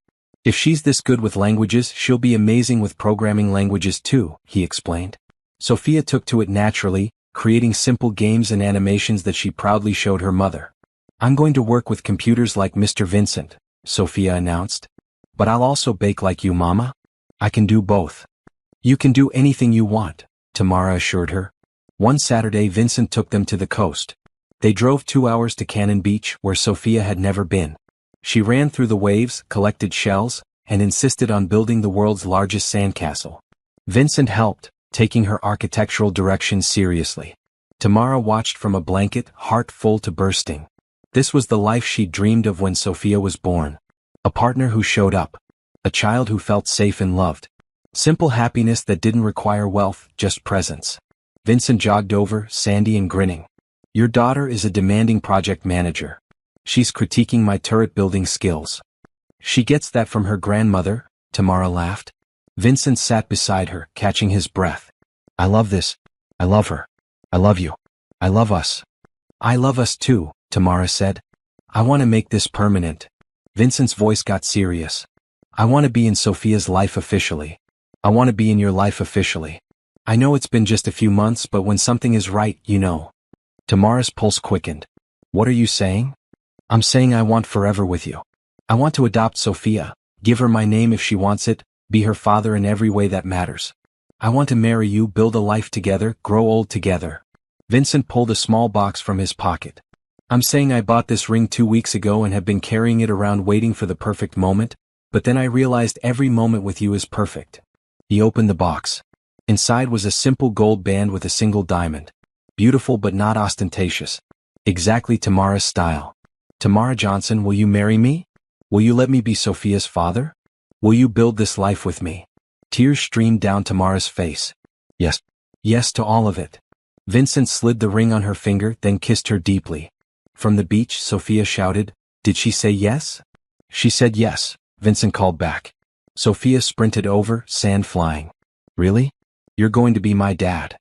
Speaker 1: "If she's this good with languages, she'll be amazing with programming languages too," he explained. Sophia took to it naturally, creating simple games and animations that she proudly showed her mother. "I'm going to work with computers like Mr. Vincent," Sophia announced. "But I'll also bake like you, Mama. I can do both." "You can do anything you want," Tamara assured her. One Saturday Vincent took them to the coast. They drove 2 hours to Cannon Beach, where Sophia had never been. She ran through the waves, collected shells, and insisted on building the world's largest sandcastle. Vincent helped, taking her architectural directions seriously. Tamara watched from a blanket, heart full to bursting. This was the life she'd dreamed of when Sophia was born. A partner who showed up. A child who felt safe and loved. Simple happiness that didn't require wealth, just presence. Vincent jogged over, sandy and grinning. "Your daughter is a demanding project manager. She's critiquing my turret building skills." "She gets that from her grandmother," Tamara laughed. Vincent sat beside her, catching his breath. "I love this. I love her. I love you. I love us." "I love us too," Tamara said. "I want to make this permanent." Vincent's voice got serious. "I want to be in Sophia's life officially. I want to be in your life officially. I know it's been just a few months, but when something is right, you know." Tamara's pulse quickened. "What are you saying?" "I'm saying I want forever with you. I want to adopt Sophia, give her my name if she wants it, be her father in every way that matters. I want to marry you, build a life together, grow old together." Vincent pulled a small box from his pocket. "I'm saying I bought this ring 2 weeks ago and have been carrying it around waiting for the perfect moment, but then I realized every moment with you is perfect." He opened the box. Inside was a simple gold band with a single diamond. Beautiful but not ostentatious. Exactly Tamara's style. "Tamara Johnson, will you marry me? Will you let me be Sophia's father? Will you build this life with me?" Tears streamed down Tamara's face. "Yes. Yes to all of it." Vincent slid the ring on her finger, then kissed her deeply. From the beach, Sophia shouted, "Did she say yes?" "She said yes," Vincent called back. Sophia sprinted over, sand flying. "Really? You're going to be my dad."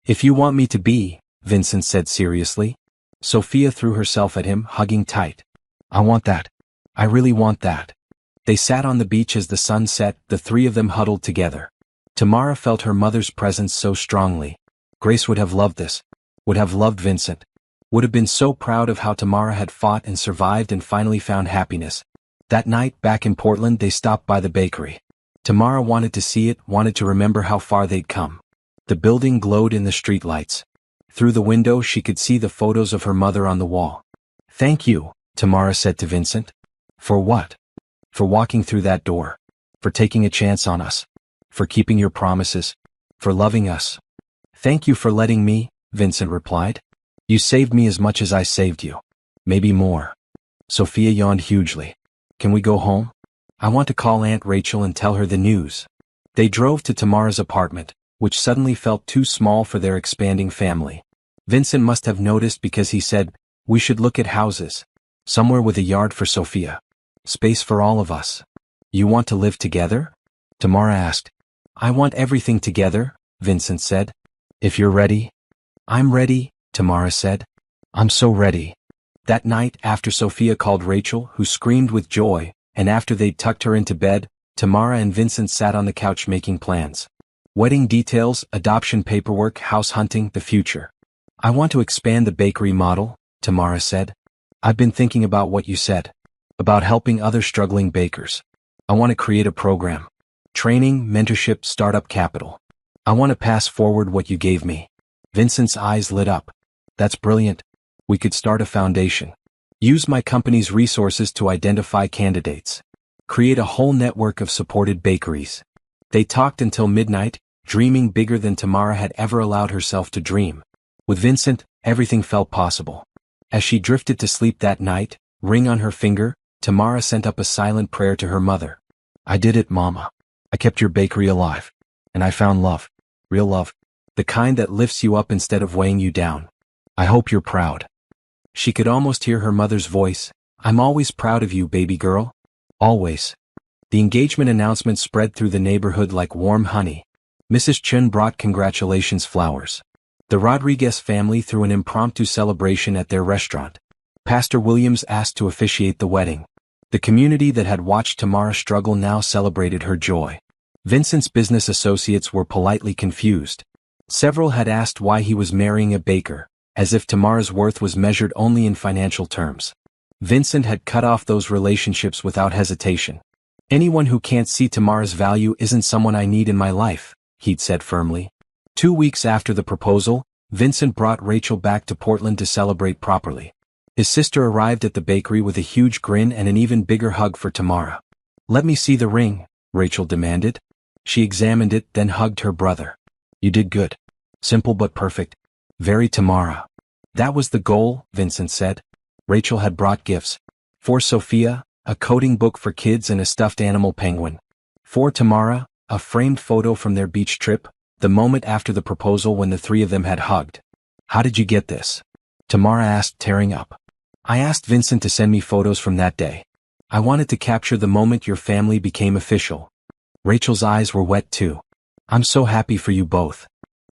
Speaker 1: "If you want me to be," Vincent said seriously. Sophia threw herself at him, hugging tight. "I want that. I really want that." They sat on the beach as the sun set, the three of them huddled together. Tamara felt her mother's presence so strongly. Grace would have loved this. Would have loved Vincent. Would have been so proud of how Tamara had fought and survived and finally found happiness. That night, back in Portland, they stopped by the bakery. Tamara wanted to see it, wanted to remember how far they'd come. The building glowed in the streetlights. Through the window she could see the photos of her mother on the wall. "Thank you," Tamara said to Vincent. For what? For walking through that door. For taking a chance on us. For keeping your promises. For loving us. Thank you for letting me, Vincent replied. You saved me as much as I saved you. Maybe more. Sophia yawned hugely. Can we go home? I want to call Aunt Rachel and tell her the news. They drove to Tamara's apartment, which suddenly felt too small for their expanding family. Vincent must have noticed because he said, we should look at houses. Somewhere with a yard for Sophia. Space for all of us. You want to live together? Tamara asked. I want everything together, Vincent said. If you're ready. I'm ready, Tamara said. I'm so ready. That night, after Sophia called Rachel, who screamed with joy, and after they'd tucked her into bed, Tamara and Vincent sat on the couch making plans. Wedding details, adoption paperwork, house hunting, the future. I want to expand the bakery model, Tamara said. I've been thinking about what you said. About helping other struggling bakers. I want to create a program. Training, mentorship, startup capital. I want to pass forward what you gave me. Vincent's eyes lit up. That's brilliant. We could start a foundation. Use my company's resources to identify candidates. Create a whole network of supported bakeries. They talked until midnight, dreaming bigger than Tamara had ever allowed herself to dream. With Vincent, everything felt possible. As she drifted to sleep that night, ring on her finger, Tamara sent up a silent prayer to her mother. I did it, Mama. I kept your bakery alive. And I found love. Real love. The kind that lifts you up instead of weighing you down. I hope you're proud. She could almost hear her mother's voice. I'm always proud of you, baby girl. Always. The engagement announcement spread through the neighborhood like warm honey. Mrs. Chun brought congratulations flowers. The Rodriguez family threw an impromptu celebration at their restaurant. Pastor Williams asked to officiate the wedding. The community that had watched Tamara struggle now celebrated her joy. Vincent's business associates were politely confused. Several had asked why he was marrying a baker, as if Tamara's worth was measured only in financial terms. Vincent had cut off those relationships without hesitation. Anyone who can't see Tamara's value isn't someone I need in my life, he'd said firmly. 2 weeks after the proposal, Vincent brought Rachel back to Portland to celebrate properly. His sister arrived at the bakery with a huge grin and an even bigger hug for Tamara. Let me see the ring, Rachel demanded. She examined it, then hugged her brother. You did good. Simple but perfect. Very Tamara. That was the goal, Vincent said. Rachel had brought gifts. For Sophia, a coding book for kids and a stuffed animal penguin. For Tamara, a framed photo from their beach trip, the moment after the proposal when the three of them had hugged. How did you get this? Tamara asked, tearing up. I asked Vincent to send me photos from that day. I wanted to capture the moment your family became official. Rachel's eyes were wet too. I'm so happy for you both.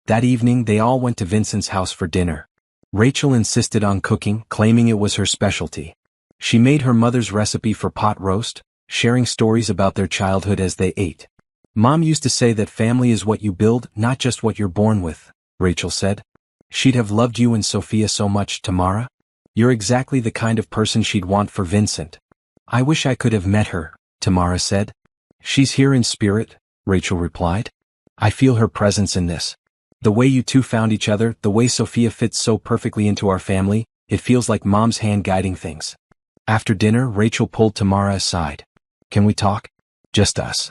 Speaker 1: That evening they all went to Vincent's house for dinner. Rachel insisted on cooking, claiming it was her specialty. She made her mother's recipe for pot roast, sharing stories about their childhood as they ate. Mom used to say that family is what you build, not just what you're born with, Rachel said. She'd have loved you and Sophia so much, Tamara. You're exactly the kind of person she'd want for Vincent. I wish I could have met her, Tamara said. She's here in spirit, Rachel replied. I feel her presence in this. The way you two found each other, the way Sophia fits so perfectly into our family, it feels like Mom's hand guiding things. After dinner, Rachel pulled Tamara aside. Can we talk? Just us.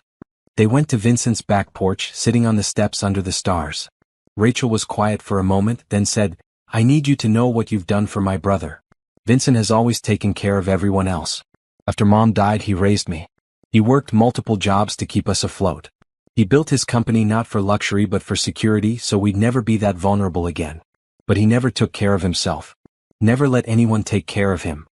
Speaker 1: They went to Vincent's back porch, sitting on the steps under the stars. Rachel was quiet for a moment, then said, I need you to know what you've done for my brother. Vincent has always taken care of everyone else. After Mom died, he raised me. He worked multiple jobs to keep us afloat. He built his company not for luxury but for security so we'd never be that vulnerable again. But he never took care of himself. Never let anyone take care of him.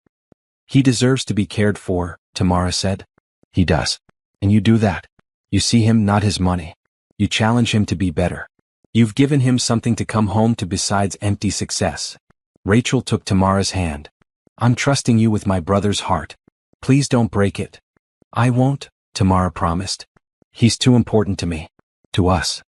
Speaker 1: He deserves to be cared for, Tamara said. He does. And you do that. You see him, not his money. You challenge him to be better. You've given him something to come home to besides empty success. Rachel took Tamara's hand. I'm trusting you with my brother's heart. Please don't break it. I won't, Tamara promised. He's too important to me. To us.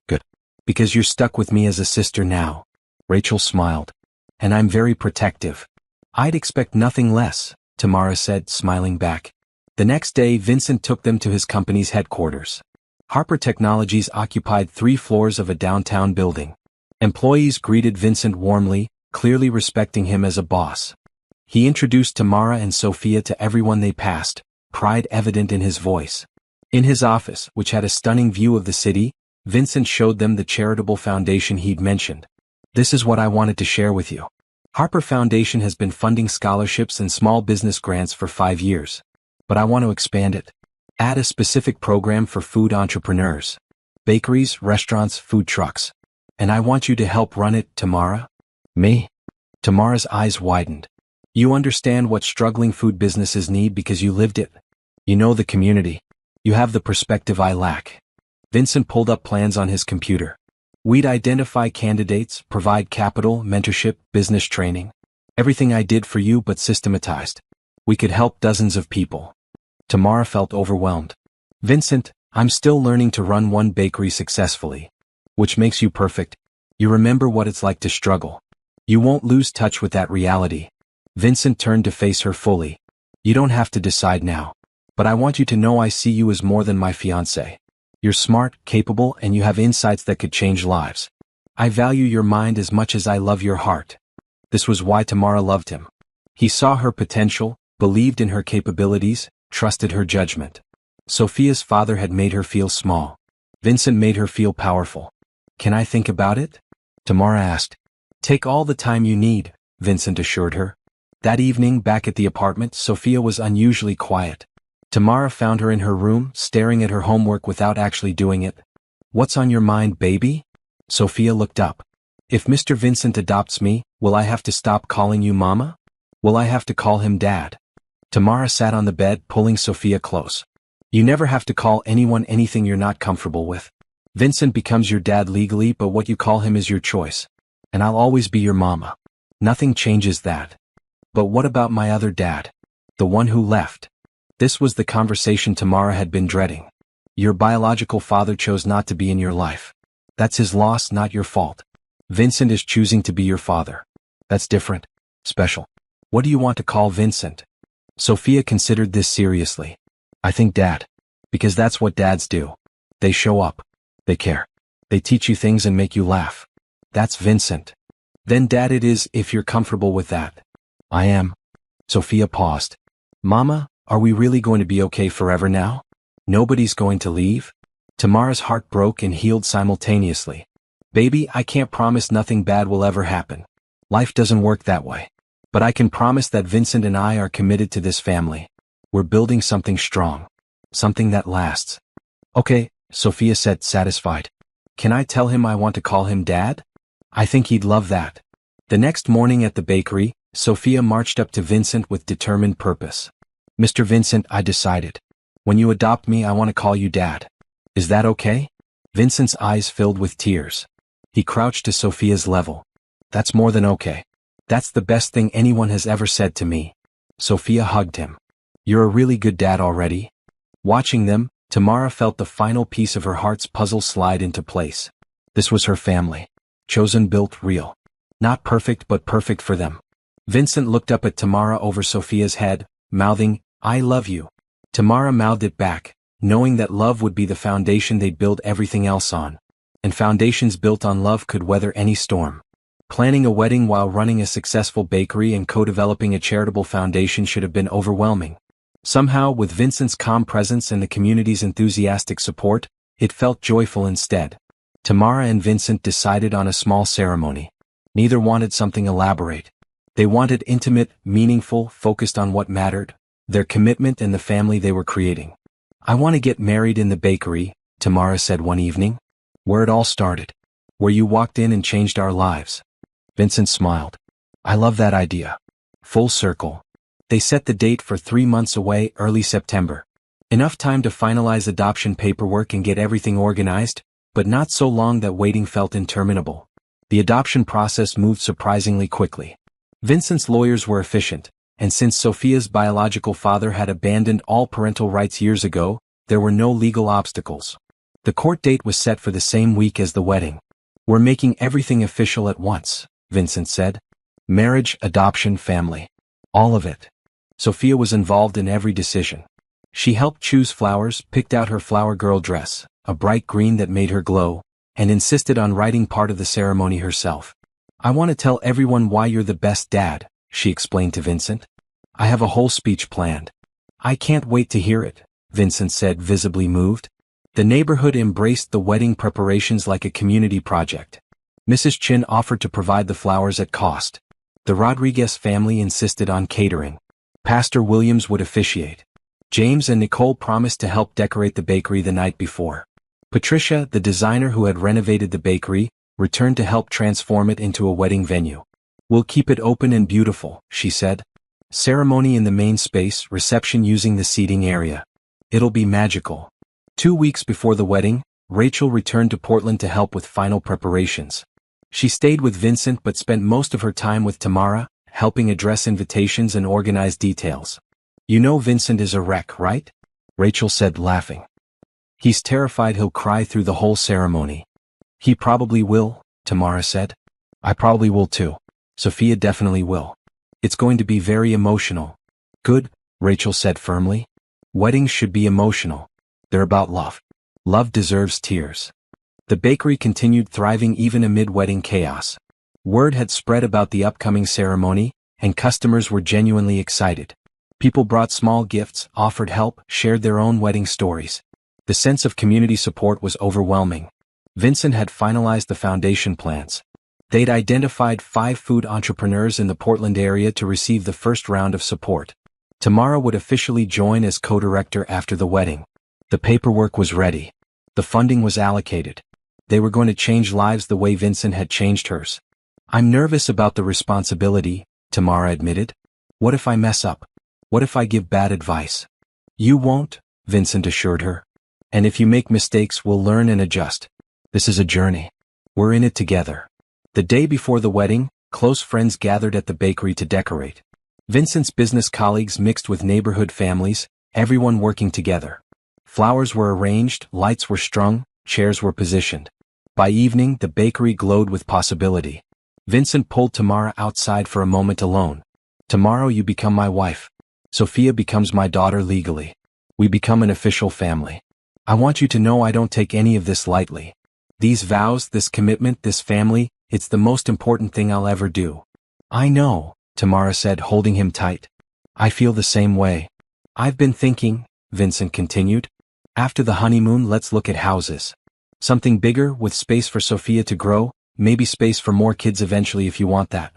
Speaker 1: Good. Because you're stuck with me as a sister now. Rachel smiled. And I'm very protective. I'd expect nothing less, Tamara said, smiling back. The next day, Vincent took them to his company's headquarters. Harper Technologies occupied 3 floors of a downtown building. Employees greeted Vincent warmly, clearly respecting him as a boss. He introduced Tamara and Sophia to everyone they passed, pride evident in his voice. In his office, which had a stunning view of the city, Vincent showed them the charitable foundation he'd mentioned. "This is what I wanted to share with you. Harper Foundation has been funding scholarships and small business grants for 5 years. But I want to expand it. Add a specific program for food entrepreneurs. Bakeries, restaurants, food trucks. And I want you to help run it, Tamara." "Me?" Tamara's eyes widened. "You understand what struggling food businesses need because you lived it. You know the community. You have the perspective I lack." Vincent pulled up plans on his computer. "We'd identify candidates, provide capital, mentorship, business training. Everything I did for you but systematized. We could help dozens of people." Tamara felt overwhelmed. "Vincent, I'm still learning to run one bakery successfully. Which makes you perfect. You remember what it's like to struggle. You won't lose touch with that reality." Vincent turned to face her fully. "You don't have to decide now. But I want you to know I see you as more than my fiancé. You're smart, capable, and you have insights that could change lives. I value your mind as much as I love your heart." This was why Tamara loved him. He saw her potential, believed in her capabilities, trusted her judgment. Sophia's father had made her feel small. Vincent made her feel powerful. "Can I think about it?" Tamara asked. "Take all the time you need," Vincent assured her. That evening, back at the apartment, Sophia was unusually quiet. Tamara found her in her room, staring at her homework without actually doing it. "What's on your mind, baby?" Sophia looked up. "If Mr. Vincent adopts me, will I have to stop calling you Mama? Will I have to call him Dad?" Tamara sat on the bed, pulling Sophia close. "You never have to call anyone anything you're not comfortable with. Vincent becomes your dad legally, but what you call him is your choice. And I'll always be your mama. Nothing changes that." "But what about my other dad? The one who left?" This was the conversation Tamara had been dreading. "Your biological father chose not to be in your life. That's his loss, not your fault. Vincent is choosing to be your father. That's different. Special. What do you want to call Vincent?" Sophia considered this seriously. "I think Dad. Because that's what dads do. They show up. They care. They teach you things and make you laugh. That's Vincent." "Then Dad it is, if you're comfortable with that." "I am." Sophia paused. "Mama, are we really going to be okay forever now? Nobody's going to leave?" Tamara's heart broke and healed simultaneously. "Baby, I can't promise nothing bad will ever happen. Life doesn't work that way. But I can promise that Vincent and I are committed to this family. We're building something strong. Something that lasts." "Okay," Sophia said, satisfied. "Can I tell him I want to call him Dad? I think he'd love that." The next morning at the bakery, Sophia marched up to Vincent with determined purpose. "Mr. Vincent, I decided. When you adopt me, I want to call you Dad. Is that okay?" Vincent's eyes filled with tears. He crouched to Sophia's level. "That's more than okay. That's the best thing anyone has ever said to me." Sophia hugged him. "You're a really good dad already." Watching them, Tamara felt the final piece of her heart's puzzle slide into place. This was her family. Chosen, built, real. Not perfect, but perfect for them. Vincent looked up at Tamara over Sophia's head, mouthing, "I love you." Tamara mouthed it back, knowing that love would be the foundation they'd build everything else on. And foundations built on love could weather any storm. Planning a wedding while running a successful bakery and co-developing a charitable foundation should have been overwhelming. Somehow, with Vincent's calm presence and the community's enthusiastic support, it felt joyful instead. Tamara and Vincent decided on a small ceremony. Neither wanted something elaborate. They wanted intimate, meaningful, focused on what mattered, their commitment and the family they were creating. "I want to get married in the bakery," Tamara said one evening. "Where it all started. Where you walked in and changed our lives." Vincent smiled. "I love that idea. Full circle." They set the date for 3 months away, early September. Enough time to finalize adoption paperwork and get everything organized, but not so long that waiting felt interminable. The adoption process moved surprisingly quickly. Vincent's lawyers were efficient, and since Sophia's biological father had abandoned all parental rights years ago, there were no legal obstacles. The court date was set for the same week as the wedding. "We're making everything official at once," Vincent said. "Marriage, adoption, family. All of it." Sophia was involved in every decision. She helped choose flowers, picked out her flower girl dress, a bright green that made her glow, and insisted on writing part of the ceremony herself. "I want to tell everyone why you're the best dad," she explained to Vincent. I have a whole speech planned. I can't wait to hear it, Vincent said, visibly moved. The neighborhood embraced the wedding preparations like a community project. Mrs. Chin offered to provide the flowers at cost. The Rodriguez family insisted on catering. Pastor Williams would officiate. James and Nicole promised to help decorate the bakery the night before. Patricia, the designer who had renovated the bakery, returned to help transform it into a wedding venue. We'll keep it open and beautiful, she said. Ceremony in the main space, reception using the seating area. It'll be magical. 2 weeks before the wedding, Rachel returned to Portland to help with final preparations. She stayed with Vincent but spent most of her time with Tamara, helping address invitations and organize details. You know Vincent is a wreck, right? Rachel said, laughing. He's terrified he'll cry through the whole ceremony. He probably will, Tamara said. I probably will too. Sophia definitely will. It's going to be very emotional. Good, Rachel said firmly. Weddings should be emotional. They're about love. Love deserves tears. The bakery continued thriving even amid wedding chaos. Word had spread about the upcoming ceremony, and customers were genuinely excited. People brought small gifts, offered help, shared their own wedding stories. The sense of community support was overwhelming. Vincent had finalized the foundation plans. They'd identified 5 food entrepreneurs in the Portland area to receive the first round of support. Tamara would officially join as co-director after the wedding. The paperwork was ready. The funding was allocated. They were going to change lives the way Vincent had changed hers. I'm nervous about the responsibility, Tamara admitted. What if I mess up? What if I give bad advice? You won't, Vincent assured her. And if you make mistakes, we'll learn and adjust. This is a journey. We're in it together. The day before the wedding, close friends gathered at the bakery to decorate. Vincent's business colleagues mixed with neighborhood families, everyone working together. Flowers were arranged, lights were strung, chairs were positioned. By evening, the bakery glowed with possibility. Vincent pulled Tamara outside for a moment alone. Tomorrow you become my wife. Sophia becomes my daughter legally. We become an official family. I want you to know I don't take any of this lightly. These vows, this commitment, this family, it's the most important thing I'll ever do. I know, Tamara said, holding him tight. I feel the same way. I've been thinking, Vincent continued. After the honeymoon, let's look at houses. Something bigger, with space for Sophia to grow, maybe space for more kids eventually if you want that.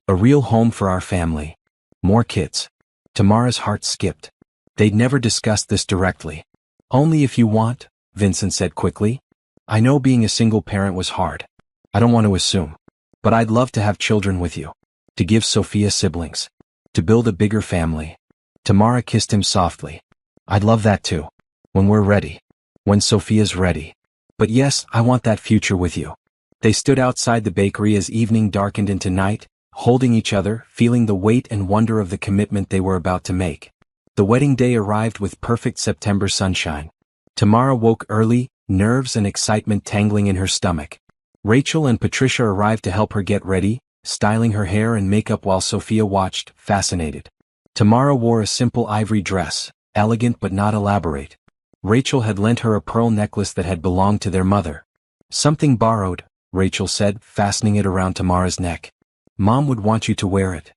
Speaker 1: A real home for our family. More kids. Tamara's heart skipped. They'd never discussed this directly. Only if you want, Vincent said quickly. I know being a single parent was hard. I don't want to assume. But I'd love to have children with you. To give Sophia siblings. To build a bigger family. Tamara kissed him softly. I'd love that too. When we're ready. When Sophia's ready. But yes, I want that future with you. They stood outside the bakery as evening darkened into night, holding each other, feeling the weight and wonder of the commitment they were about to make. The wedding day arrived with perfect September sunshine. Tamara woke early, nerves and excitement tangling in her stomach. Rachel and Patricia arrived to help her get ready, styling her hair and makeup while Sophia watched, fascinated. Tamara wore a simple ivory dress, elegant but not elaborate. Rachel had lent her a pearl necklace that had belonged to their mother. Something borrowed, Rachel said, fastening it around Tamara's neck. Mom would want you to wear it.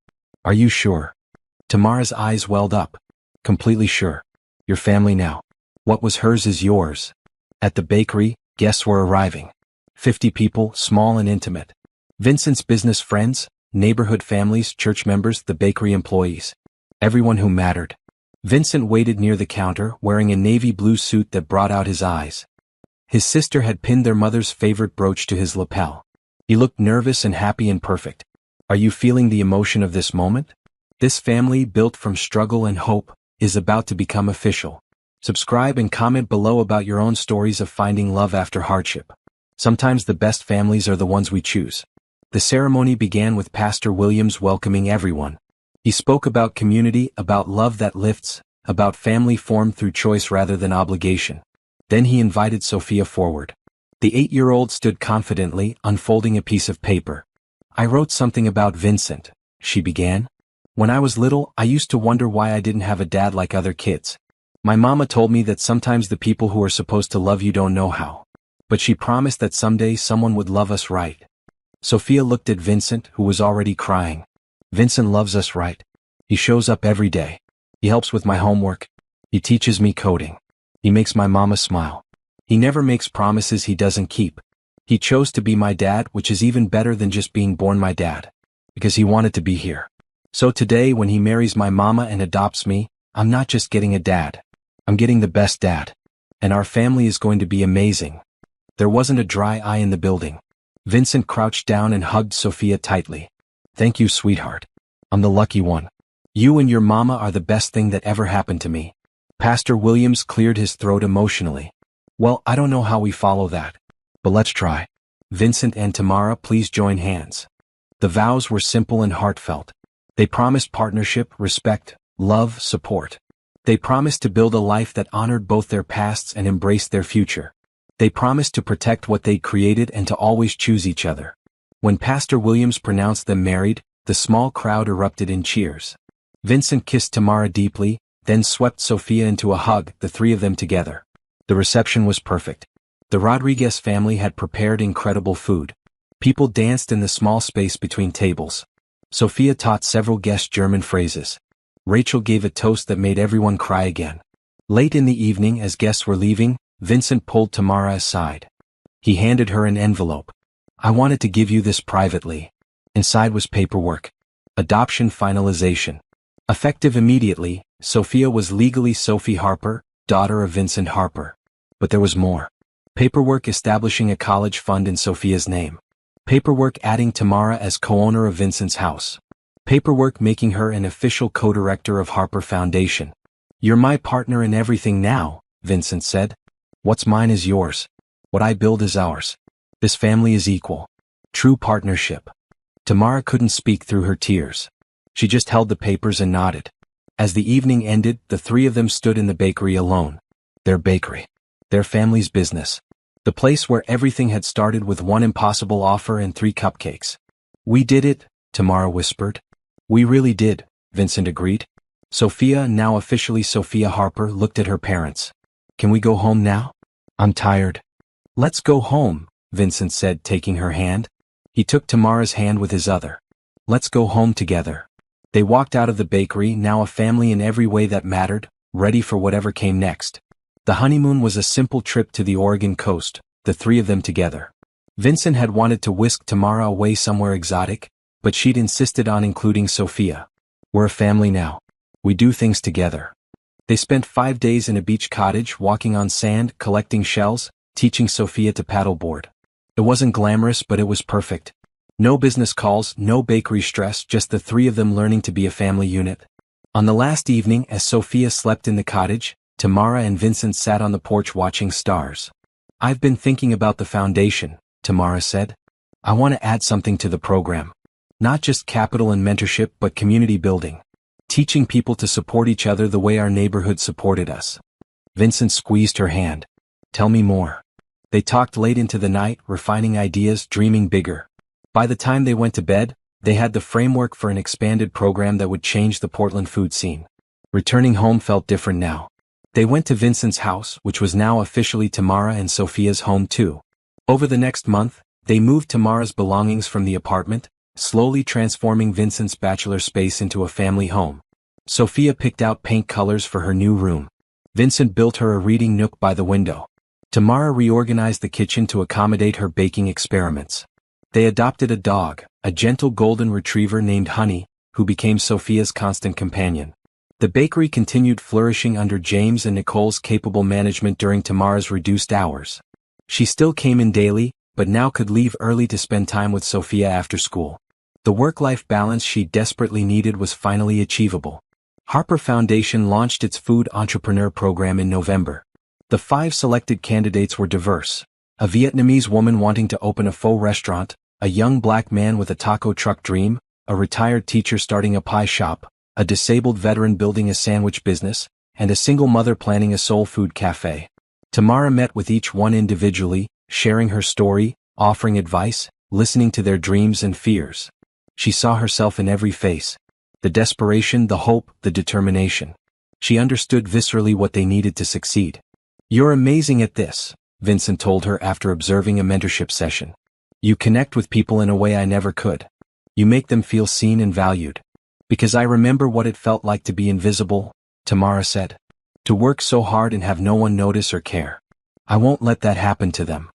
Speaker 1: Are you sure? Tamara's eyes welled up. Completely sure. Your family now. What was hers is yours. At the bakery, guests were arriving. 50 people, small and intimate. Vincent's business friends, neighborhood families, church members, the bakery employees. Everyone who mattered. Vincent waited near the counter, wearing a navy blue suit that brought out his eyes. His sister had pinned their mother's favorite brooch to his lapel. He looked nervous and happy and perfect. Are you feeling the emotion of this moment? This family, built from struggle and hope, is about to become official. Subscribe and comment below about your own stories of finding love after hardship. Sometimes the best families are the ones we choose. The ceremony began with Pastor Williams welcoming everyone. He spoke about community, about love that lifts, about family formed through choice rather than obligation. Then he invited Sophia forward. The 8-year-old stood confidently, unfolding a piece of paper. I wrote something about Vincent, she began. When I was little, I used to wonder why I didn't have a dad like other kids. My mama told me that sometimes the people who are supposed to love you don't know how. But she promised that someday someone would love us right. Sophia looked at Vincent, who was already crying. Vincent loves us, right? He shows up every day. He helps with my homework. He teaches me coding. He makes my mama smile. He never makes promises he doesn't keep. He chose to be my dad, which is even better than just being born my dad. Because he wanted to be here. So today, when he marries my mama and adopts me, I'm not just getting a dad. I'm getting the best dad. And our family is going to be amazing. There wasn't a dry eye in the building. Vincent crouched down and hugged Sophia tightly. Thank you, sweetheart. I'm the lucky one. You and your mama are the best thing that ever happened to me. Pastor Williams cleared his throat emotionally. Well, I don't know how we follow that. But let's try. Vincent and Tamara, please join hands. The vows were simple and heartfelt. They promised partnership, respect, love, support. They promised to build a life that honored both their pasts and embraced their future. They promised to protect what they created and to always choose each other. When Pastor Williams pronounced them married, the small crowd erupted in cheers. Vincent kissed Tamara deeply, then swept Sophia into a hug, the three of them together. The reception was perfect. The Rodriguez family had prepared incredible food. People danced in the small space between tables. Sophia taught several guests German phrases. Rachel gave a toast that made everyone cry again. Late in the evening, as guests were leaving, Vincent pulled Tamara aside. He handed her an envelope. I wanted to give you this privately. Inside was paperwork. Adoption finalization. Effective immediately, Sophia was legally Sophie Harper, daughter of Vincent Harper. But there was more. Paperwork establishing a college fund in Sophia's name. Paperwork adding Tamara as co-owner of Vincent's house. Paperwork making her an official co-director of Harper Foundation. You're my partner in everything now, Vincent said. What's mine is yours. What I build is ours. This family is equal. True partnership. Tamara couldn't speak through her tears. She just held the papers and nodded. As the evening ended, the three of them stood in the bakery alone. Their bakery. Their family's business. The place where everything had started with one impossible offer and 3 cupcakes. We did it, Tamara whispered. We really did, Vincent agreed. Sophia, now officially Sophia Harper, looked at her parents. Can we go home now? I'm tired. Let's go home, Vincent said, taking her hand. He took Tamara's hand with his other. Let's go home together. They walked out of the bakery, now a family in every way that mattered, ready for whatever came next. The honeymoon was a simple trip to the Oregon coast, the three of them together. Vincent had wanted to whisk Tamara away somewhere exotic, but she'd insisted on including Sophia. We're a family now. We do things together. They spent 5 days in a beach cottage, walking on sand, collecting shells, teaching Sophia to paddleboard. It wasn't glamorous, but it was perfect. No business calls, no bakery stress, just the three of them learning to be a family unit. On the last evening, as Sophia slept in the cottage, Tamara and Vincent sat on the porch watching stars. I've been thinking about the foundation, Tamara said. I want to add something to the program. Not just capital and mentorship, but community building. Teaching people to support each other the way our neighborhood supported us. Vincent squeezed her hand. Tell me more. They talked late into the night, refining ideas, dreaming bigger. By the time they went to bed, they had the framework for an expanded program that would change the Portland food scene. Returning home felt different now. They went to Vincent's house, which was now officially Tamara and Sophia's home too. Over the next month, they moved Tamara's belongings from the apartment, slowly transforming Vincent's bachelor space into a family home. Sophia picked out paint colors for her new room. Vincent built her a reading nook by the window. Tamara reorganized the kitchen to accommodate her baking experiments. They adopted a dog, a gentle golden retriever named Honey, who became Sophia's constant companion. The bakery continued flourishing under James and Nicole's capable management during Tamara's reduced hours. She still came in daily, but now could leave early to spend time with Sophia after school. The work-life balance she desperately needed was finally achievable. Harper Foundation launched its food entrepreneur program in November. The 5 selected candidates were diverse. A Vietnamese woman wanting to open a pho restaurant, a young black man with a taco truck dream, a retired teacher starting a pie shop, a disabled veteran building a sandwich business, and a single mother planning a soul food cafe. Tamara met with each one individually, sharing her story, offering advice, listening to their dreams and fears. She saw herself in every face. The desperation, the hope, the determination. She understood viscerally what they needed to succeed. You're amazing at this, Vincent told her after observing a mentorship session. You connect with people in a way I never could. You make them feel seen and valued. Because I remember what it felt like to be invisible, Tamara said. To work so hard and have no one notice or care. I won't let that happen to them.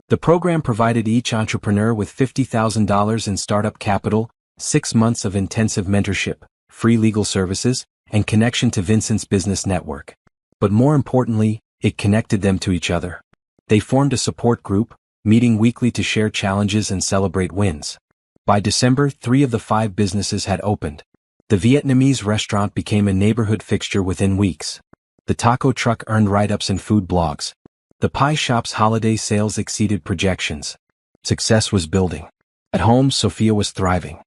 Speaker 1: The program provided each entrepreneur with $50,000 in startup capital, 6 months of intensive mentorship, free legal services, and connection to Vincent's business network. But more importantly, it connected them to each other. They formed a support group, meeting weekly to share challenges and celebrate wins. By December, 3 of the 5 businesses had opened. The Vietnamese restaurant became a neighborhood fixture within weeks. The taco truck earned write-ups in food blogs. The pie shop's holiday sales exceeded projections. Success was building. At home, Sophia was thriving.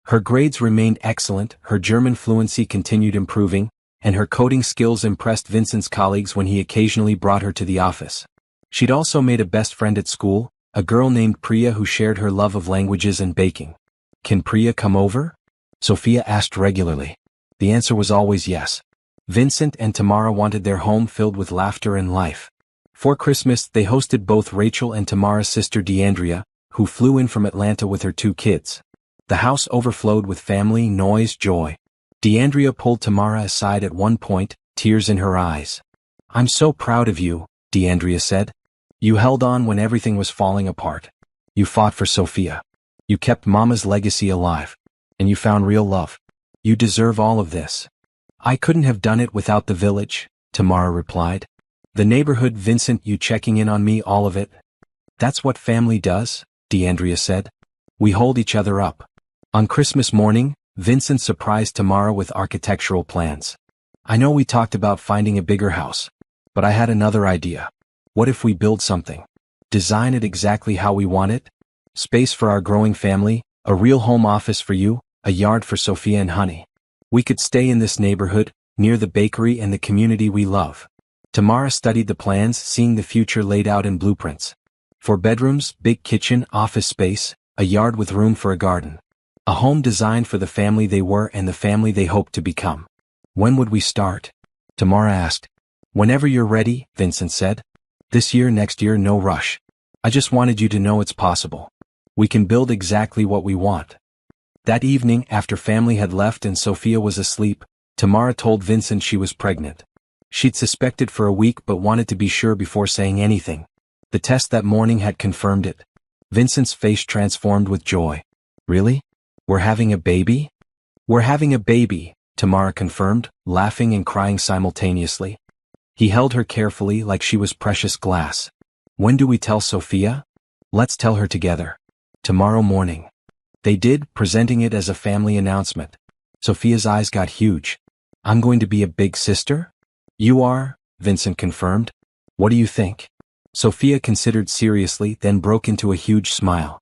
Speaker 1: Her grades remained excellent, her German fluency continued improving, and her coding skills impressed Vincent's colleagues when he occasionally brought her to the office. She'd also made a best friend at school, a girl named Priya who shared her love of languages and baking. Can Priya come over? Sophia asked regularly. The answer was always yes. Vincent and Tamara wanted their home filled with laughter and life. For Christmas, they hosted both Rachel and Tamara's sister DeAndrea, who flew in from Atlanta with her 2 kids. The house overflowed with family, noise, joy. DeAndrea pulled Tamara aside at one point, tears in her eyes. I'm so proud of you, DeAndrea said. You held on when everything was falling apart. You fought for Sophia. You kept Mama's legacy alive. And you found real love. You deserve all of this. I couldn't have done it without the village, Tamara replied. The neighborhood, Vincent, you checking in on me, all of it. That's what family does, DeAndrea said. We hold each other up. On Christmas morning, Vincent surprised Tamara with architectural plans. I know we talked about finding a bigger house, but I had another idea. What if we build something? Design it exactly how we want it? Space for our growing family, a real home office for you, a yard for Sophia and Honey. We could stay in this neighborhood, near the bakery and the community we love. Tamara studied the plans, seeing the future laid out in blueprints. 4 bedrooms, big kitchen, office space, a yard with room for a garden. A home designed for the family they were and the family they hoped to become. When would we start? Tamara asked. Whenever you're ready, Vincent said. This year, next year, no rush. I just wanted you to know it's possible. We can build exactly what we want. That evening, after family had left and Sophia was asleep, Tamara told Vincent she was pregnant. She'd suspected for a week but wanted to be sure before saying anything. The test that morning had confirmed it. Vincent's face transformed with joy. Really? We're having a baby? We're having a baby, Tamara confirmed, laughing and crying simultaneously. He held her carefully like she was precious glass. When do we tell Sophia? Let's tell her together. Tomorrow morning. They did, presenting it as a family announcement. Sophia's eyes got huge. I'm going to be a big sister? You are, Vincent confirmed. What do you think? Sophia considered seriously, then broke into a huge smile.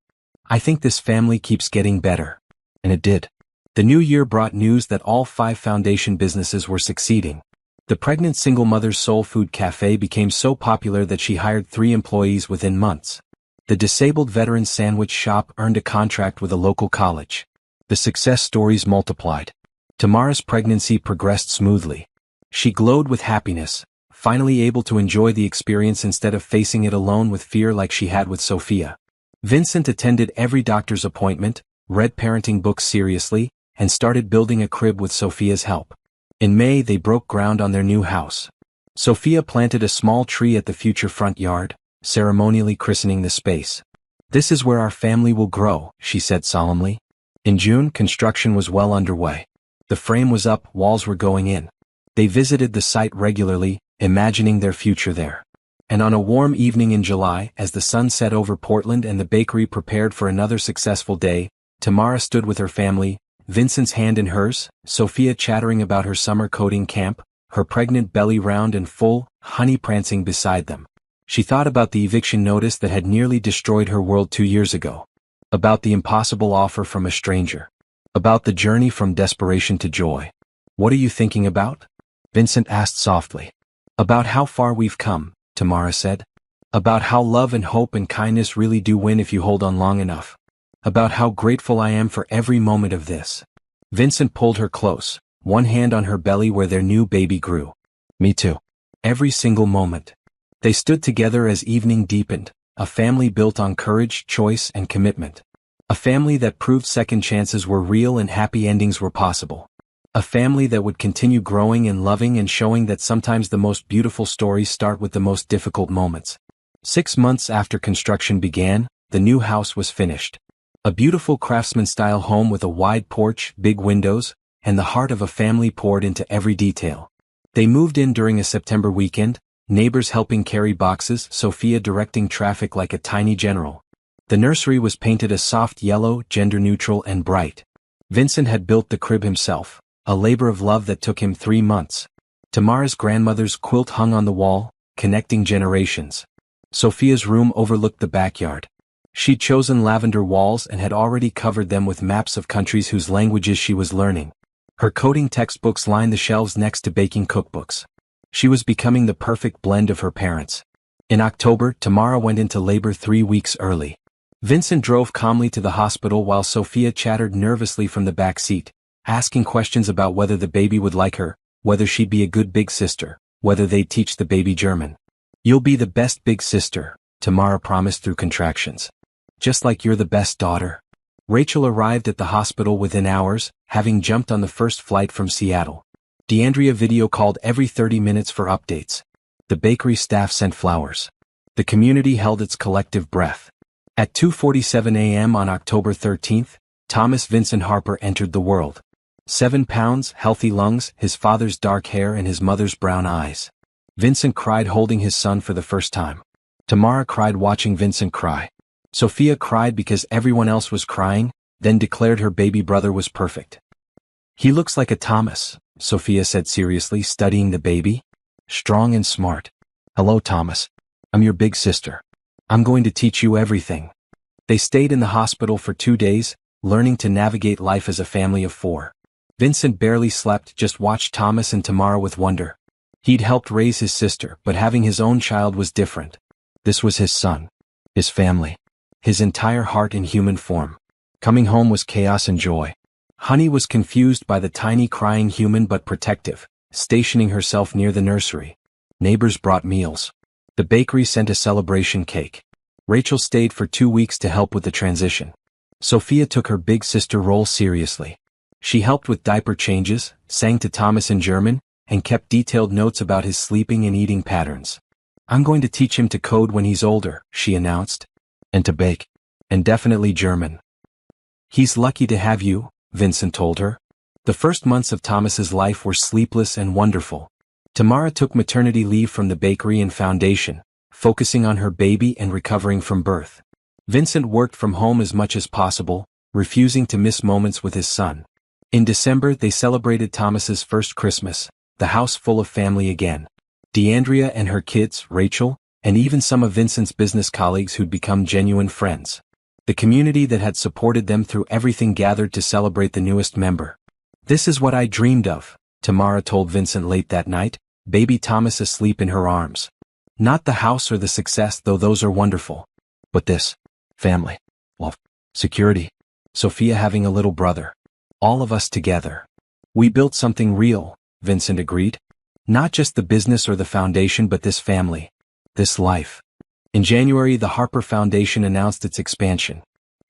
Speaker 1: I think this family keeps getting better. And it did. The new year brought news that all 5 foundation businesses were succeeding. The pregnant single mother's soul food cafe became so popular that she hired 3 employees within months. The disabled veterans sandwich shop earned a contract with a local college. The success stories multiplied. Tamara's pregnancy progressed smoothly. She glowed with happiness, finally able to enjoy the experience instead of facing it alone with fear like she had with Sophia. Vincent attended every doctor's appointment, read parenting books seriously, and started building a crib with Sophia's help. In May, they broke ground on their new house. Sophia planted a small tree at the future front yard, ceremonially christening the space. This is where our family will grow, she said solemnly. In June, construction was well underway. The frame was up, walls were going in. They visited the site regularly, imagining their future there. And on a warm evening in July, as the sun set over Portland and the bakery prepared for another successful day, Tamara stood with her family, Vincent's hand in hers, Sophia chattering about her summer coding camp, her pregnant belly round and full, Honey prancing beside them. She thought about the eviction notice that had nearly destroyed her world 2 years ago. About the impossible offer from a stranger. About the journey from desperation to joy. What are you thinking about? Vincent asked softly. About how far we've come, Tamara said. About how love and hope and kindness really do win if you hold on long enough. About how grateful I am for every moment of this. Vincent pulled her close, one hand on her belly where their new baby grew. Me too. Every single moment. They stood together as evening deepened, a family built on courage, choice, and commitment. A family that proved second chances were real and happy endings were possible. A family that would continue growing and loving and showing that sometimes the most beautiful stories start with the most difficult moments. 6 months after construction began, the new house was finished. A beautiful craftsman-style home with a wide porch, big windows, and the heart of a family poured into every detail. They moved in during a September weekend, neighbors helping carry boxes, Sophia directing traffic like a tiny general. The nursery was painted a soft yellow, gender-neutral and bright. Vincent had built the crib himself, a labor of love that took him 3 months. Tamara's grandmother's quilt hung on the wall, connecting generations. Sophia's room overlooked the backyard. She'd chosen lavender walls and had already covered them with maps of countries whose languages she was learning. Her coding textbooks lined the shelves next to baking cookbooks. She was becoming the perfect blend of her parents. In October, Tamara went into labor 3 weeks early. Vincent drove calmly to the hospital while Sophia chattered nervously from the back seat, asking questions about whether the baby would like her, whether she'd be a good big sister, whether they'd teach the baby German. "You'll be the best big sister," Tamara promised through contractions. "Just like you're the best daughter." Rachel arrived at the hospital within hours, having jumped on the first flight from Seattle. DeAndrea video called every 30 minutes for updates. The bakery staff sent flowers. The community held its collective breath. At 2:47 a.m. on October 13th, Thomas Vincent Harper entered the world. 7 pounds, healthy lungs, his father's dark hair and his mother's brown eyes. Vincent cried holding his son for the first time. Tamara cried watching Vincent cry. Sophia cried because everyone else was crying, then declared her baby brother was perfect. "He looks like a Thomas," Sophia said seriously, studying the baby. "Strong and smart. Hello, Thomas. I'm your big sister. I'm going to teach you everything." They stayed in the hospital for 2 days, learning to navigate life as a family of 4. Vincent barely slept, just watched Thomas and Tamara with wonder. He'd helped raise his sister, but having his own child was different. This was his son. His family. His entire heart in human form. Coming home was chaos and joy. Honey was confused by the tiny crying human but protective, stationing herself near the nursery. Neighbors brought meals. The bakery sent a celebration cake. Rachel stayed for 2 weeks to help with the transition. Sophia took her big sister role seriously. She helped with diaper changes, sang to Thomas in German, and kept detailed notes about his sleeping and eating patterns. "I'm going to teach him to code when he's older," she announced. "And to bake. And definitely German." "He's lucky to have you," Vincent told her. The first months of Thomas's life were sleepless and wonderful. Tamara took maternity leave from the bakery and foundation, focusing on her baby and recovering from birth. Vincent worked from home as much as possible, refusing to miss moments with his son. In December they celebrated Thomas's first Christmas, the house full of family again. DeAndrea and her kids, Rachel, and even some of Vincent's business colleagues who'd become genuine friends. The community that had supported them through everything gathered to celebrate the newest member. "This is what I dreamed of," Tamara told Vincent late that night, baby Thomas asleep in her arms. "Not the house or the success, though those are wonderful. But this. Family. Love. Security. Sophia having a little brother. All of us together. We built something real," Vincent agreed. "Not just the business or the foundation but this family. This life." In January the Harper Foundation announced its expansion.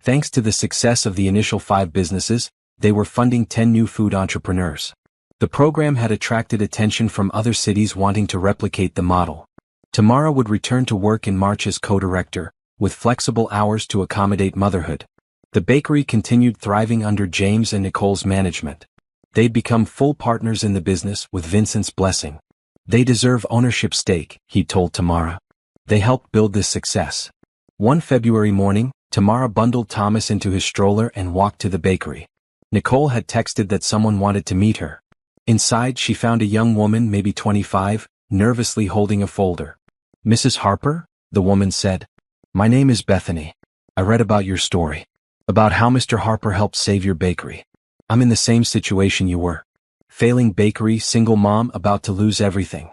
Speaker 1: Thanks to the success of the initial 5 businesses, they were funding 10 new food entrepreneurs. The program had attracted attention from other cities wanting to replicate the model. Tamara would return to work in March as co-director, with flexible hours to accommodate motherhood. The bakery continued thriving under James and Nicole's management. They'd become full partners in the business with Vincent's blessing. "They deserve ownership stake," he told Tamara. "They helped build this success." One February morning, Tamara bundled Thomas into his stroller and walked to the bakery. Nicole had texted that someone wanted to meet her. Inside she found a young woman, maybe 25, nervously holding a folder. "Mrs. Harper?" the woman said. "My name is Bethany. I read about your story. About how Mr. Harper helped save your bakery. I'm in the same situation you were. Failing bakery, single mom, about to lose everything.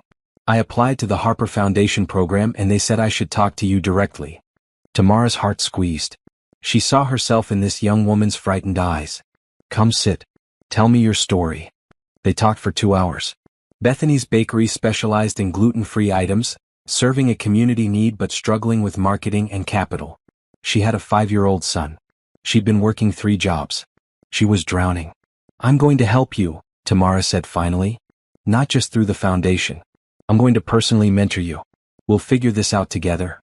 Speaker 1: I applied to the Harper Foundation program and they said I should talk to you directly." Tamara's heart squeezed. She saw herself in this young woman's frightened eyes. "Come sit. Tell me your story." They talked for 2 hours. Bethany's bakery specialized in gluten-free items, serving a community need but struggling with marketing and capital. She had a 5-year-old son. She'd been working 3 jobs. She was drowning. "I'm going to help you," Tamara said finally. Not just through the foundation. I'm going to personally mentor you. We'll figure this out together.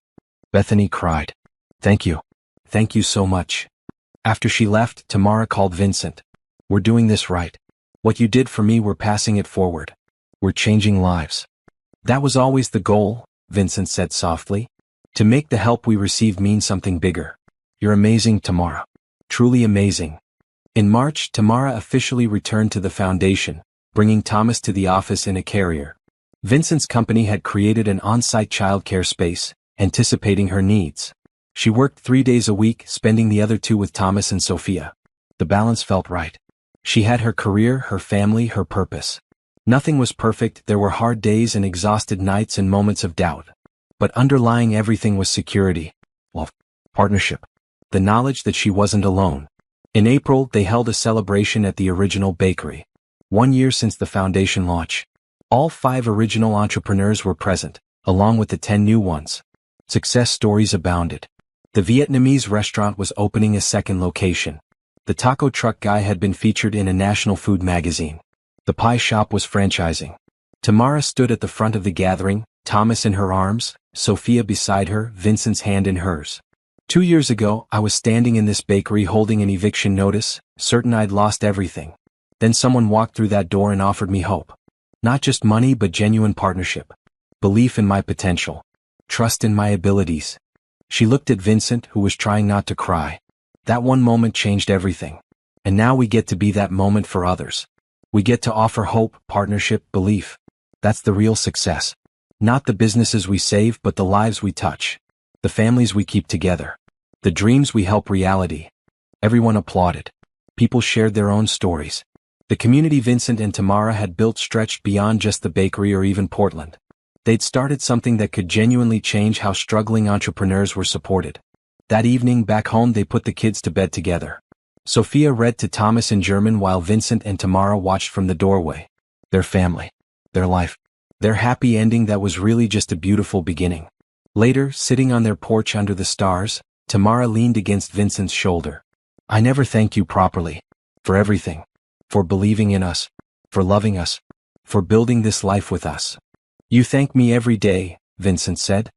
Speaker 1: Bethany cried. Thank you. Thank you so much. After she left, Tamara called Vincent. We're doing this right. What you did for me, we're passing it forward. We're changing lives. That was always the goal, Vincent said softly. To make the help we receive mean something bigger. You're amazing, Tamara. Truly amazing. In March, Tamara officially returned to the foundation, bringing Thomas to the office in a carrier. Vincent's company had created an on-site childcare space, anticipating her needs. She worked 3 days a week, spending the other 2 with Thomas and Sophia. The balance felt right. She had her career, her family, her purpose. Nothing was perfect, there were hard days and exhausted nights and moments of doubt. But underlying everything was security, love, partnership, the knowledge that she wasn't alone. In April, they held a celebration at the original bakery. 1 year since the foundation launch. All 5 original entrepreneurs were present, along with the 10 new ones. Success stories abounded. The Vietnamese restaurant was opening a second location. The taco truck guy had been featured in a national food magazine. The pie shop was franchising. Tamara stood at the front of the gathering, Thomas in her arms, Sophia beside her, Vincent's hand in hers. 2 years ago, I was standing in this bakery holding an eviction notice, certain I'd lost everything. Then someone walked through that door and offered me hope. Not just money but genuine partnership. Belief in my potential. Trust in my abilities. She looked at Vincent, who was trying not to cry. That one moment changed everything. And now we get to be that moment for others. We get to offer hope, partnership, belief. That's the real success. Not the businesses we save but the lives we touch. The families we keep together. The dreams we help reality. Everyone applauded. People shared their own stories. The community Vincent and Tamara had built stretched beyond just the bakery or even Portland. They'd started something that could genuinely change how struggling entrepreneurs were supported. That evening back home they put the kids to bed together. Sophia read to Thomas in German while Vincent and Tamara watched from the doorway. Their family. Their life. Their happy ending that was really just a beautiful beginning. Later, sitting on their porch under the stars, Tamara leaned against Vincent's shoulder. I never thanked you properly. For everything. For believing in us. For loving us. For building this life with us. You thank me every day, Vincent said.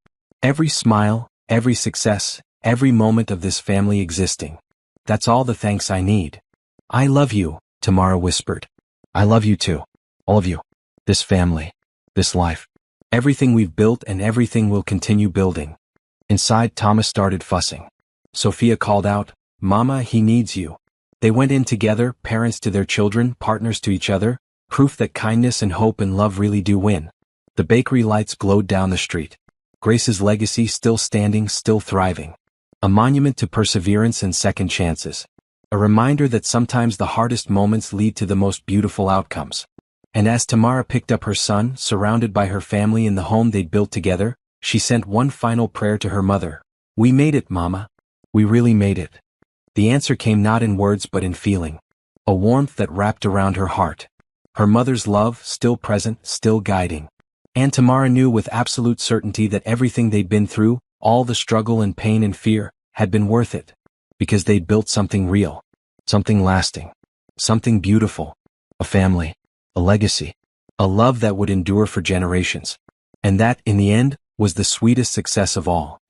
Speaker 1: Every smile, every success, every moment of this family existing. That's all the thanks I need. I love you, Tamara whispered. I love you too. All of you. This family. This life. Everything we've built and everything we'll continue building. Inside, Thomas started fussing. Sophia called out, Mama, he needs you. They went in together, parents to their children, partners to each other, proof that kindness and hope and love really do win. The bakery lights glowed down the street. Grace's legacy still standing, still thriving. A monument to perseverance and second chances. A reminder that sometimes the hardest moments lead to the most beautiful outcomes. And as Tamara picked up her son, surrounded by her family in the home they'd built together, she sent one final prayer to her mother. We made it, Mama. We really made it. The answer came not in words but in feeling. A warmth that wrapped around her heart. Her mother's love, still present, still guiding. And Tamara knew with absolute certainty that everything they'd been through, all the struggle and pain and fear, had been worth it. Because they'd built something real. Something lasting. Something beautiful. A family. A legacy. A love that would endure for generations. And that, in the end, was the sweetest success of all.